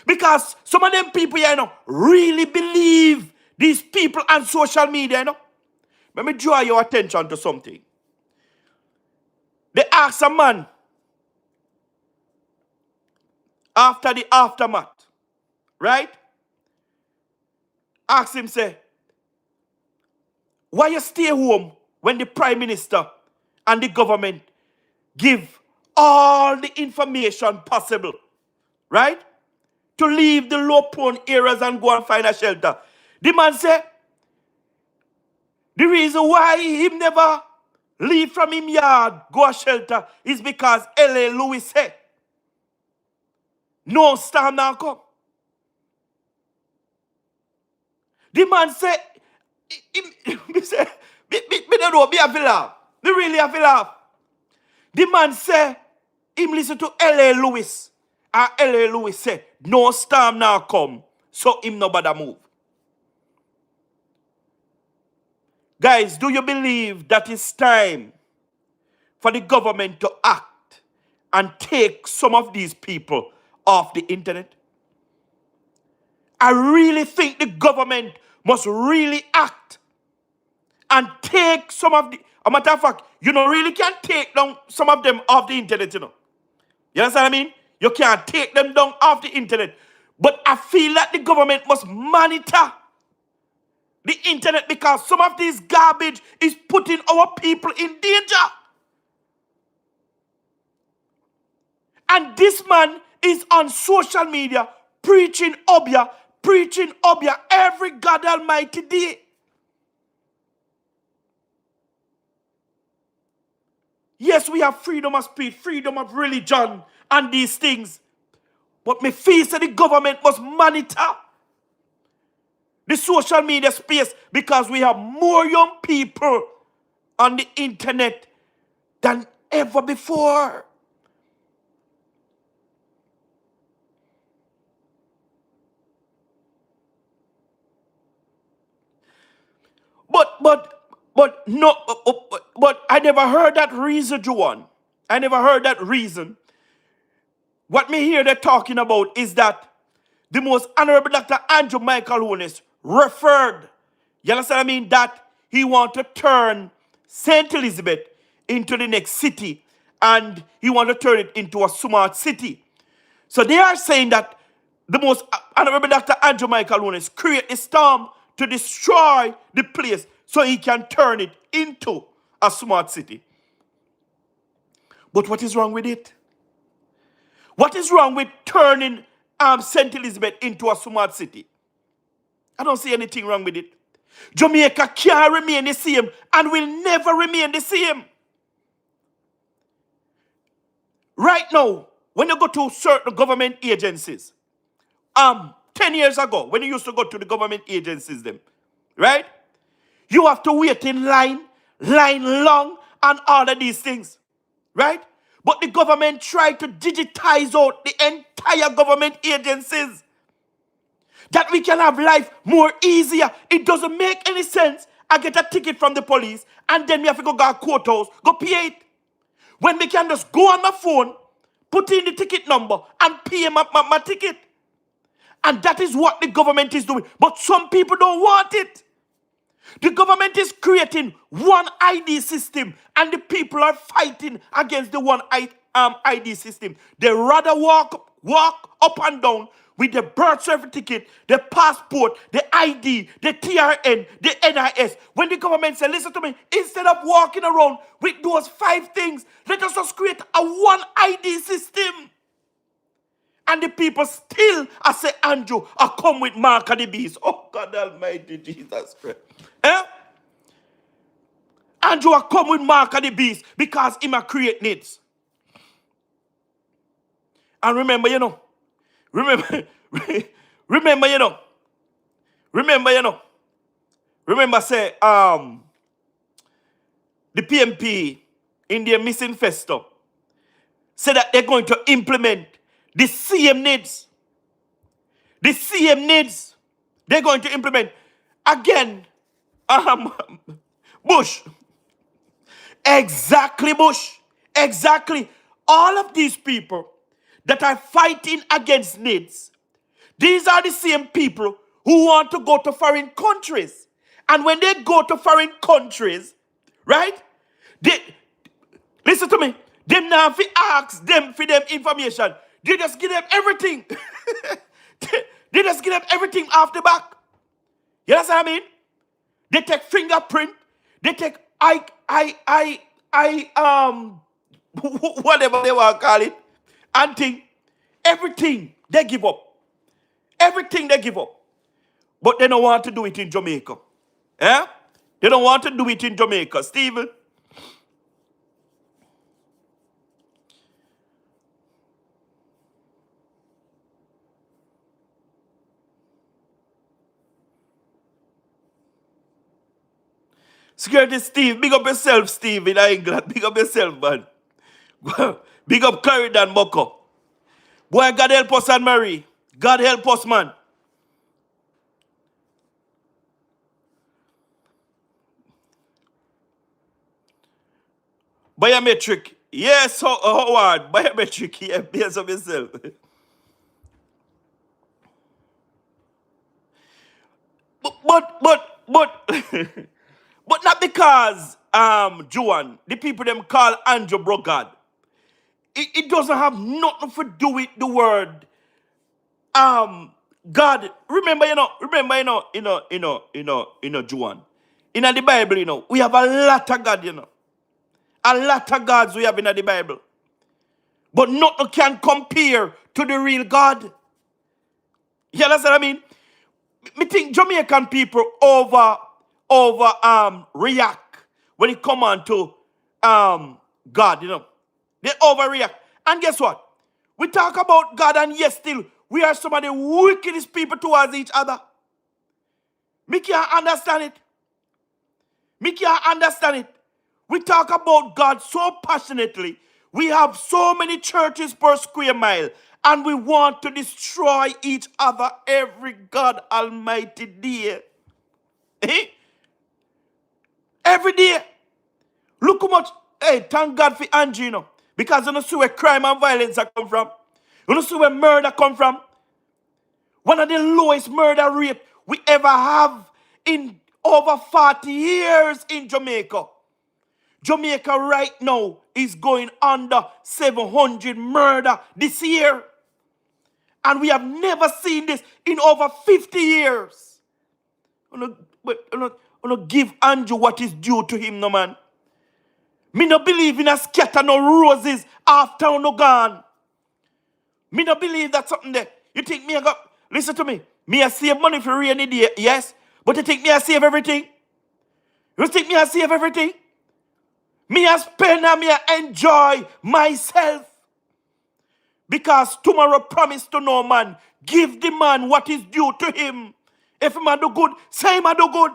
Because some of them people, you know, really believe these people on social media, you know. Let me draw your attention to something. They ask a man after the aftermath, right? Ask him, say, why you stay home when the prime minister and the government give all the information possible, right? To leave the low-prone areas and go and find a shelter. The man said, the reason why he never leave from him yard, go a shelter, is because L.A. Lewis said, no storm now come. The man said, me don't know, me have to laugh. Me really have to laugh. The man said, him listen to L.A. Lewis. And L.A. Lewis said, no storm now come, so him no bother move. Guys, do you believe that it's time for the government to act and take some of these people off the internet? I really think the government must really act and take some of the... A matter of fact, you know, really can't take down some of them off the internet, you know. You understand what I mean? You can't take them down off the internet. But I feel that the government must monitor the internet because some of this garbage is putting our people in danger. And this man is on social media preaching Obia every God Almighty day. Yes, we have freedom of speech, freedom of religion, and these things. But me feel that the government must monitor the social media space because we have more young people on the internet than ever before. But I never heard that reason, Juan. I never heard that reason. What me hear they talking about is that the most honorable Dr. Andrew Michael Holness referred, you understand what I mean, that he want to turn St. Elizabeth into the next city and he want to turn it into a smart city. So they are saying that the most honorable Dr. Andrew Michael Holness create a storm to destroy the place so he can turn it into a smart city. But what is wrong with it? What is wrong with turning St. Elizabeth into a smart city? I don't see anything wrong with it. Jamaica can't remain the same and will never remain the same. Right now, when you go to certain government agencies, 10 years ago, when you used to go to the government agencies, them, right? You have to wait in line long, and all of these things, right? But the government tried to digitize out the entire government agencies that we can have life more easier. It doesn't make any sense. I get a ticket from the police and then we have to go to a courthouse, go pay it. When we can just go on my phone, put in the ticket number and pay my ticket. And that is what the government is doing. But some people don't want it. The government is creating one ID system and the people are fighting against the one ID system. They rather walk up and down with the birth certificate, the passport, the ID, the TRN, the NIS. When the government says, listen to me, instead of walking around with those 5 things, let us just create a one ID system. And the people still, I say, Andrew, I come with Mark of the Beast. Oh, God Almighty, Jesus Christ. Eh? Andrew, I come with Mark of the Beast because he might create needs. And remember, say, the PMP in their missing festo said that they're going to implement the same needs. The same needs they're going to implement. Again, Bush. Exactly, Bush. Exactly. All of these people that are fighting against needs, these are the same people who want to go to foreign countries. And when they go to foreign countries, right, listen to me, them now fi ask them for them information. They just give them everything. they just give them everything off the back. You know what I mean? They take fingerprint, they take whatever they want to call it, and think everything they give up. Everything they give up. But they don't want to do it in Jamaica. Eh? They don't want to do it in Jamaica. Stephen? Security Steve, big up yourself, Steve, in England. Big up yourself, man. Big up Clarendon, Moko. Boy, God help us, Anne Marie. God help us, man. Biometric. Yes, Howard. Biometric. Yeah, yes of yourself. But but not because Joan, the people them call Andrew Brogard. It doesn't have nothing to do with the word God. Remember, Joan. In the Bible, we have a lot of God, A lot of gods we have in the Bible. But nothing can compare to the real God. You understand what I mean? Me think Jamaican people react when it come on to God, you know. They overreact. And guess what? We talk about God and yes, still, we are some of the wickedest people towards each other. Me can't understand it. Me can't understand it. We talk about God so passionately. We have so many churches per square mile. And we want to destroy each other every God Almighty day. Eh? Every day. Look how much, hey, thank God for Angie, you know. Because you know see where crime and violence are come from. You know see where murder come from. One of the lowest murder rate we ever have in over 40 years in Jamaica. Jamaica right now is going under 700 murder this year. And we have never seen this in over 50 years. I'm not give Andrew what is due to him, no man. Me no believe in a scatter no roses after no gone. Me no believe that something there. You think me I got, listen to me. Me I save money for rainy day, yes. But you think me I save everything? You think me I save everything? Me I spend and me I enjoy myself. Because tomorrow promise to no man. Give the man what is due to him. If a man do good, say him do good.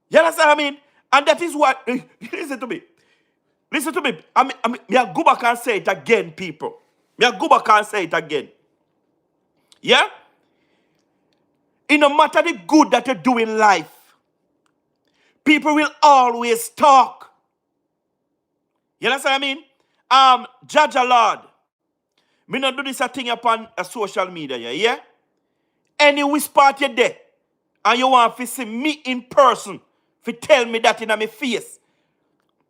You understand what I mean? And that is what, listen to me. Listen to me. Me I go back and say it again, people. Me I go back and say it again. Yeah? It no matter the good that you do in life, people will always talk. You understand what I mean? Jaja Lord. Me not do this a thing upon a social media, yeah? Any whisper you there, and you want to see me in person, to tell me that in my face,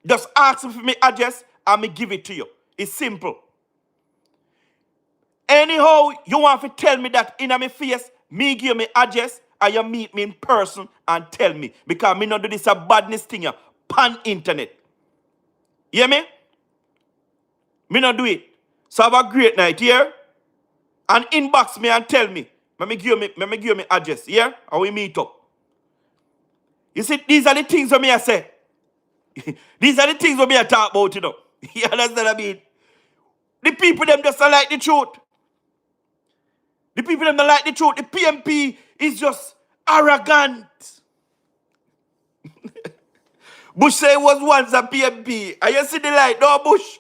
just ask me for my address, and me give it to you. It's simple. Anyhow, you want to tell me that in my face, me give me address, and you meet me in person and tell me. Because me not do this a badness thing, pan internet. You hear me? Me not do it. So have a great night, here. And inbox me and tell me. Let me give me address, yeah? And we meet up. You see, these are the things that me I say. These are the things that me I talk about, you know. You understand what I mean? The people them just don't like the truth. The people them don't like the truth. The PMP is just arrogant. Bush say he was once a PMP. And you see the light, no Bush.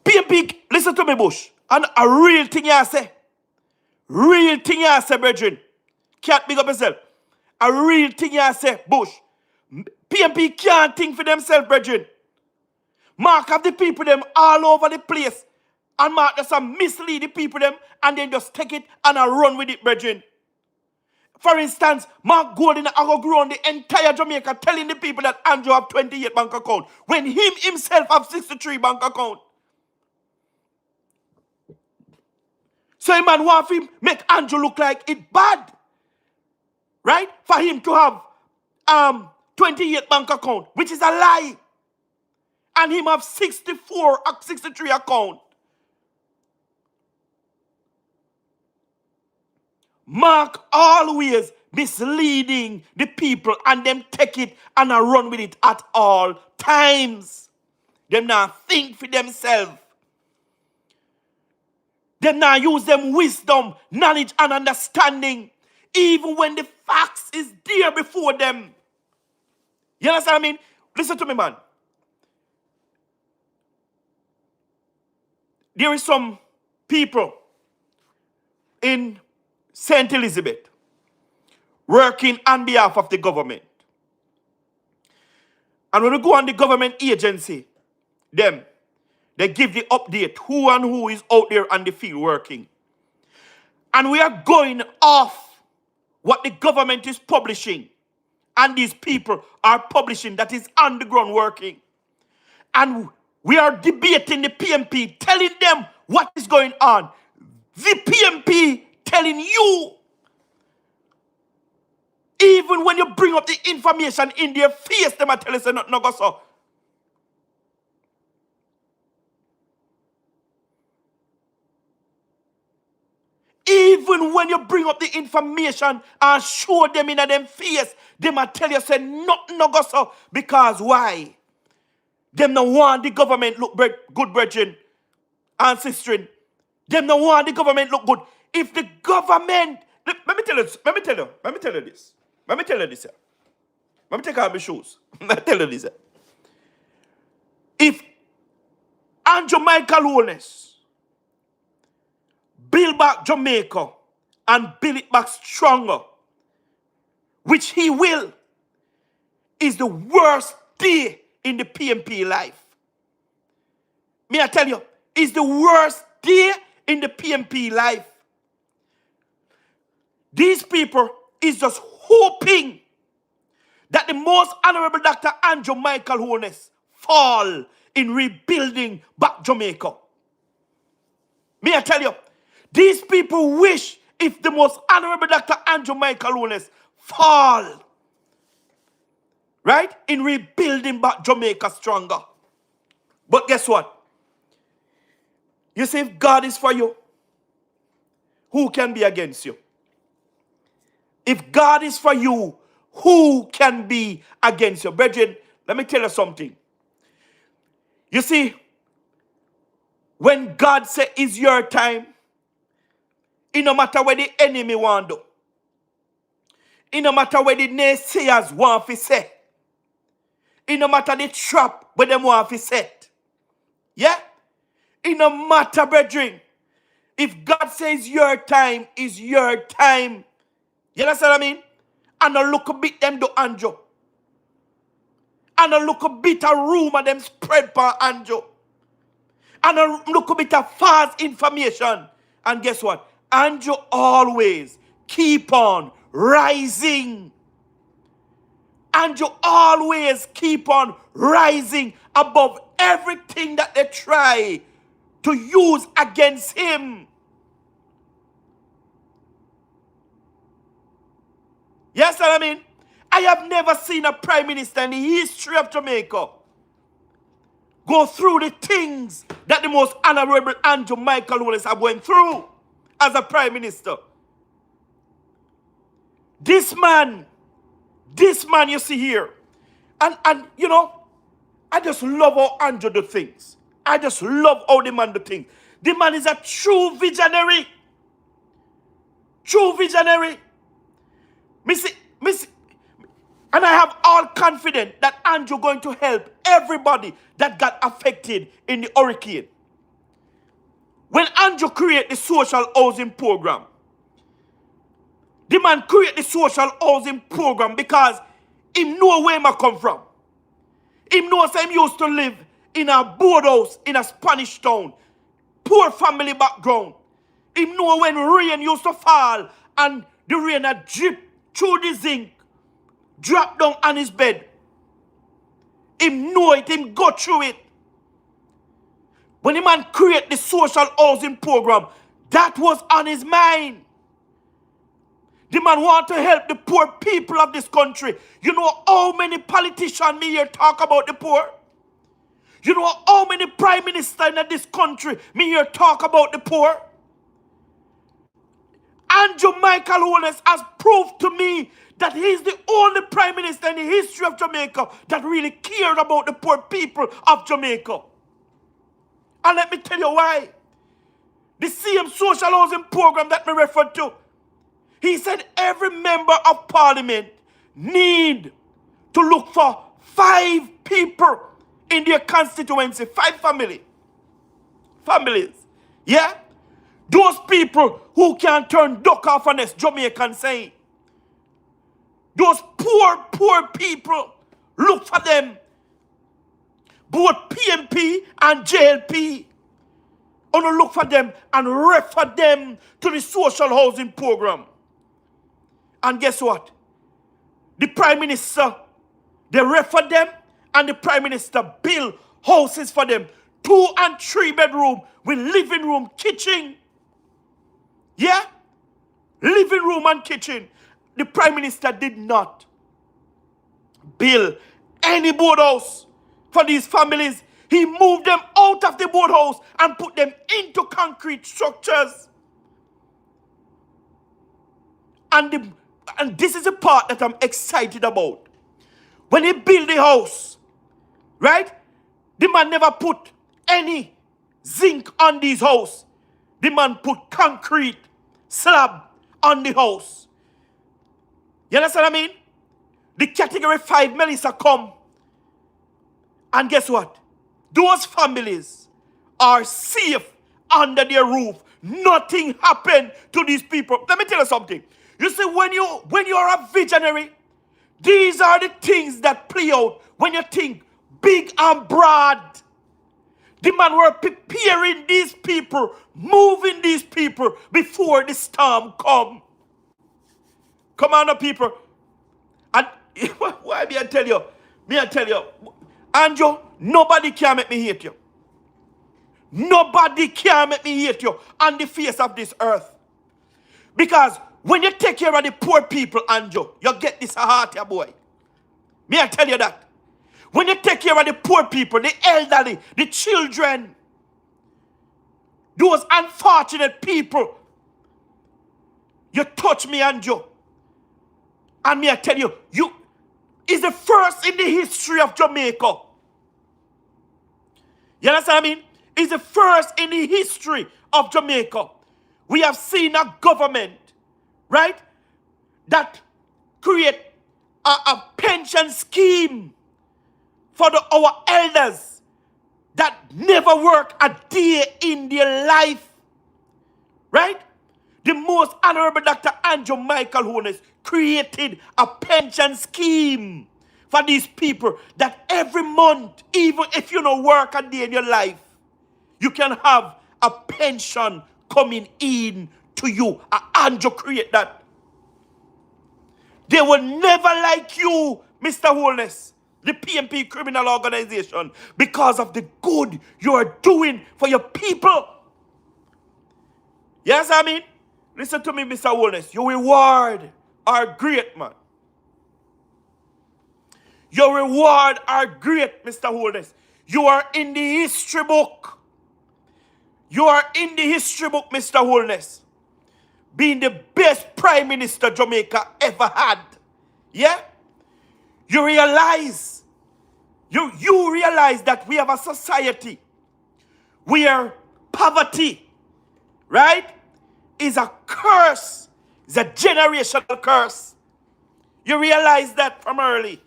PMP, listen to me, Bush. And a real thing you say. Real thing you say, brethren. Can't big up yourself. A real thing you say, Bush. PMP can't think for themselves, brethren. Mark have the people them all over the place. And Mark just mislead the people them and then just take it and run with it, brethren. For instance, Mark Golden I go grow on the entire Jamaica telling the people that Andrew have 28 bank account when him himself have 63 bank account. So a man want him make Andrew look like it bad. Right? For him to have 28 bank account, which is a lie. And him have 64 or 63 account. Mark always misleading the people and them take it and run with it at all times. Them not think for themselves. Them not use them wisdom, knowledge and understanding even when the facts is there before them. You understand what I mean? Listen to me, man. There is some people in St. Elizabeth working on behalf of the government. And when we go on the government agency, they give the update who and who is out there on the field working. And we are going off what the government is publishing. And these people are publishing that is on the ground working. And we are debating the PMP, telling them what is going on. The PMP telling you, even when you bring up the information in their face, them are telling us not go so. even when you bring up the information and show them in them face, they might tell you, say, nothing no go so. Because why? Them no want the government look good, brethren and sistering. Them no want the government look good. If the government, let me tell you this. Let me tell you this. Here. Let me take off my shoes. Let me tell you this. Here. If Jamaica Lowness build back Jamaica and build it back stronger, which he will, is the worst day in the PMP life. May I tell you, it's the worst day in the PMP life. These people is just hoping that the most honorable Dr. Andrew Michael Holness fall in rebuilding back Jamaica. May I tell you, these people wish if the most honorable Dr. Andrew Michael Holness fall, right, in rebuilding back Jamaica stronger. But guess what? You see, if God is for you, who can be against you? If God is for you, who can be against you? Brethren, let me tell you something. You see, when God says it's your time, it no matter what the enemy want to do, it no matter what the naysayers want to say, it no matter the trap where them want to set. Yeah? It no matter, brethren. If God says your time is your time, you understand what I mean? And a look a bit them do Andrew. And a look a bit of rumor them spread per Andrew. And a look a bit of false information. And guess what? Andrew always keep on rising. Andrew always keep on rising above everything that they try to use against him. Yes, what I mean? I have never seen a prime minister in the history of Jamaica go through the things that the most honorable Andrew Michael Holness are going through as a prime minister. This man you see here, and you know, I just love how Andrew do things. I just love how the man do things. The man is a true visionary. True visionary. Missy, and I have all confidence that Andrew going to help everybody that got affected in the hurricane. When Andrew create the social housing program, the man create the social housing program because he know where I come from. He knows him used to live in a boardhouse in a Spanish town. Poor family background. He know when rain used to fall and the rain had drip through the zinc, drop down on his bed. Him know it, him go through it. When the man create the social housing program, that was on his mind. The man want to help the poor people of this country. You know how many politicians me here talk about the poor? You know how many prime ministers in this country me here talk about the poor? Andrew Michael Holness has proved to me that he's the only prime minister in the history of Jamaica that really cared about the poor people of Jamaica. And let me tell you why. The same social housing program that me referred to, he said every member of parliament need to look for 5 people in their constituency, 5 families. Yeah? Those people who can turn duck off on this Jamaican saying. Those poor people, look for them. Both PMP and JLP. And look for them and refer them to the social housing program. And guess what? The Prime Minister, they refer them and the Prime Minister build houses for them. 2 and 3 bedroom with living room, kitchen. Yeah? Living room and kitchen. The Prime Minister did not build any boardhouse for these families. He moved them out of the boardhouse and put them into concrete structures. And this is the part that I'm excited about. When he built the house, right? The man never put any zinc on this house. The man put concrete slab on the house. You understand what I mean? The category 5 Melissa come. And guess what? Those families are safe under their roof. Nothing happened to these people. Let me tell you something. You see, when you are a visionary, these are the things that play out when you think big and broad. The man were preparing these people, moving these people before the storm come. Come on, people. And why me I tell you? Me I tell you, Andrew, nobody can make me hate you. Nobody can make me hate you on the face of this earth. Because when you take care of the poor people, Andrew, you get this heart, your boy. Me I tell you that. When you take care of the poor people, the elderly, the children, those unfortunate people, you touch me, Andrew. And me I tell you, you is the first in the history of Jamaica. You understand what I mean? It's the first in the history of Jamaica. We have seen a government, right, that create a pension scheme for our elders that never work a day in their life, right? The most honorable Dr. Andrew Michael Holness created a pension scheme for these people that every month, even if you don't work a day in your life, you can have a pension coming in to you. Andrew create that. They will never like you, Mr. Holness, the PMP criminal organization, because of the good you are doing for your people. Yes, I mean? Listen to me, Mr. Holness. Your reward are great, man. Your reward are great, Mr. Holness. You are in the history book. You are in the history book, Mr. Holness. Being the best prime minister Jamaica ever had. Yeah? You realize that we have a society where poverty, right, is a curse. It's a generational curse. You realize that from early,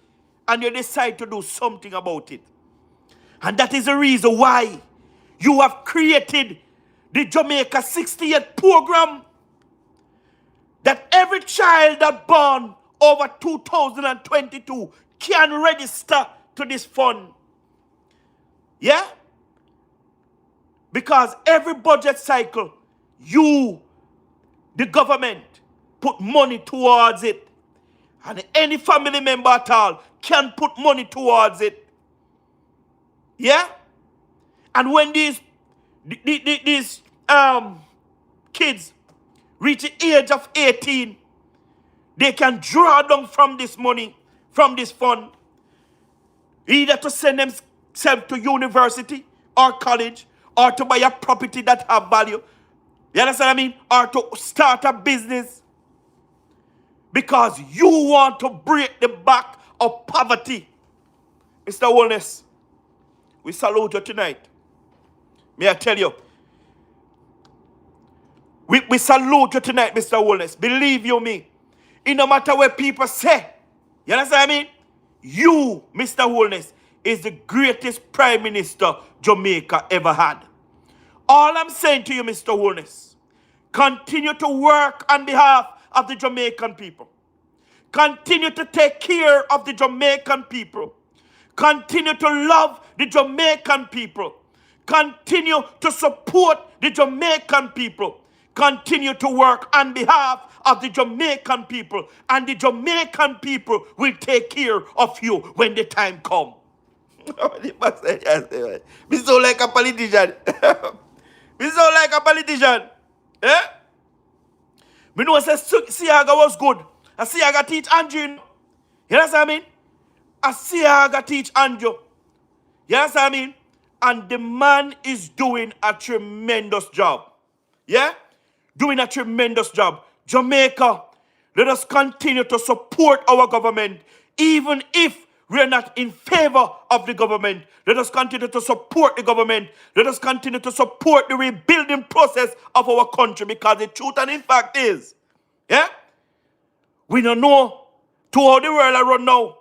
and you decide to do something about it. And that is the reason why you have created the Jamaica 68 program, that every child that born over 2022 can register to this fund. Yeah? Because every budget cycle, you, the government, put money towards it. And any family member at all can put money towards it. Yeah? And when these kids reach the age of 18, they can draw down from this money, from this fund, either to send themselves to university or college, or to buy a property that have value. You understand what I mean? Or to start a business. Because you want to break the back of poverty. Mr. Holness, we salute you tonight. May I tell you? We salute you tonight, Mr. Holness. Believe you me. It no matter what people say. You understand what I mean? You, Mr. Holness, is the greatest prime minister Jamaica ever had. All I'm saying to you, Mr. Holness, continue to work on behalf of the Jamaican people. Continue to take care of the Jamaican people. Continue to love the Jamaican people. Continue to support the Jamaican people. Continue to work on behalf of the Jamaican people. And the Jamaican people will take care of you when the time comes. Me so like a politician. Me so like a politician. Eh? Me know say Siaga was good. And Siaga teach Andrew. You know what I mean? And Siaga teach Andrew. You know what I mean? And the man is doing a tremendous job. Yeah? Doing a tremendous job. Jamaica, Let us continue to support our government, even if we're not in favor of the government. Let us continue to support the government. Let us continue to support the rebuilding process of our country, because the truth and in fact is, yeah, we don't know to how the world are run now.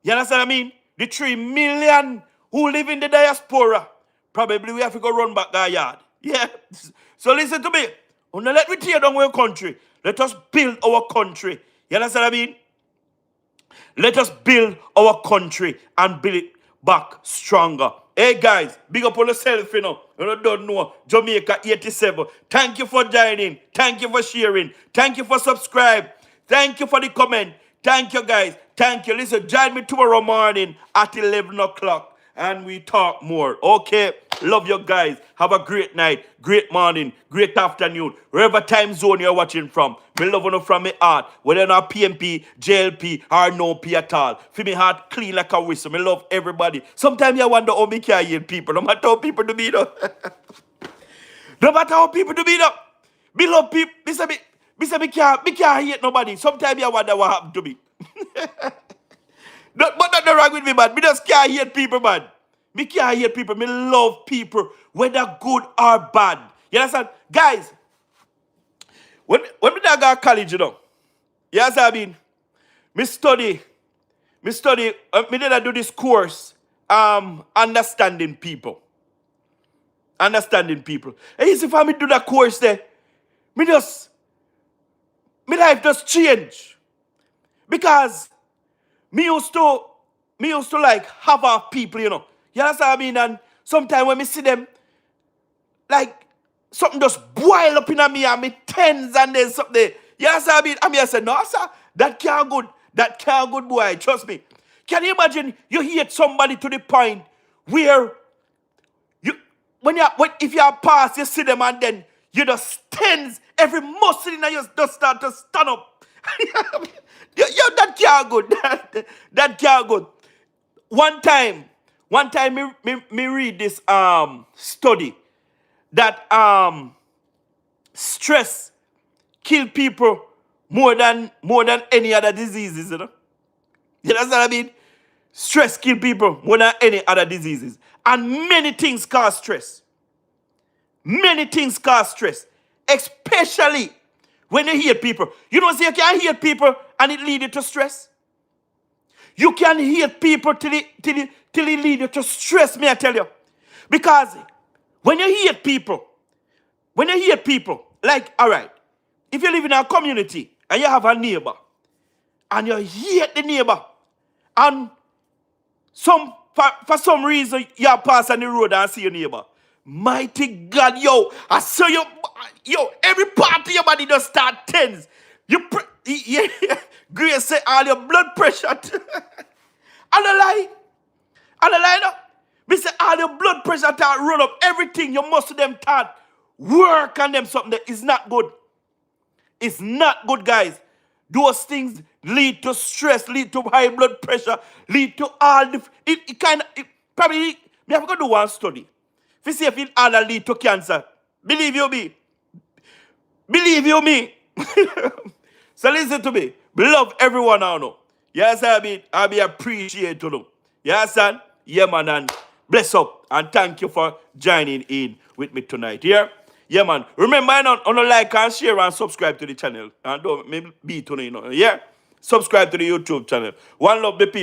You understand what I mean? The 3 million who live in the diaspora, probably we have to go run back their yard. Yeah. So listen to me. Don't let me tear down our country. Let us build our country. You understand what I mean? Let us build our country and build it back stronger. Hey guys, big up on yourself, you know. You don't know. Jamaica 87. Thank you for joining. Thank you for sharing. Thank you for subscribing. Thank you for the comment. Thank you guys. Thank you. Listen, join me tomorrow morning at 11 o'clock and we talk more. Okay? Love you guys. Have a great night, great morning, great afternoon. Wherever time zone you're watching from. Me love you from my heart. Whether not PMP, JLP, or no P at all. Feel me heart clean like a whistle. Me love everybody. Sometimes I wonder how me can hear people. No matter how people do me though. No matter how people do me though. Me love people. Me can't hate nobody. Sometimes I wonder what happened to me. But nothing wrong with me, man. Me just can't hate people, man. Me can't hate people. Me love people, whether good or bad. You understand? Guys, when me go to college, you know, you understand what I mean? Me study, me did I do this course, understanding people. Understanding people. And you see, if me do that course there, my life just change. Because me used to like have our people, you know. You understand what I mean? And sometimes when me see them, like something just boil up in me and me tens and then something. You understand what I mean? And me I say, no, sir, that can't good. That can't good, boy. Trust me. Can you imagine you hate somebody to the point where if you are past, you see them and then you just tense, every muscle in you just start to stand up. Yo, that can't good. That can't good. One time me read this study that stress kill people more than any other diseases, you know. You know what I mean? Stress kill people more than any other diseases. And many things cause stress. Many things cause stress. Especially when you hate people. You know, see, you can hate people and it leads you to stress. You can hate people till it leads you to stress, me I tell you. Because when you hate people, like, all right, if you live in a community and you have a neighbor and you hate the neighbor and for some reason you pass on the road and see your neighbor, mighty God, yo, I saw you, every part of your body just start tense. Grace say all your blood pressure. And the lie, no. Me say all your blood pressure start run up, everything, your muscle them start work on them something that is not good. It's not good, guys. Those things lead to stress, lead to high blood pressure, lead to all the... It probably... Me have to do one study. If you see if it all lead to cancer. Believe you me. Believe you me. So listen to me. Love everyone I know. Yes, I be appreciate to them. Yes, son? Yeah, man, and bless up. And thank you for joining in with me tonight. Yeah? Yeah, man. Remember, on like and share and subscribe to the channel. And don't maybe be to you know. Yeah? Subscribe to the YouTube channel. One love the people.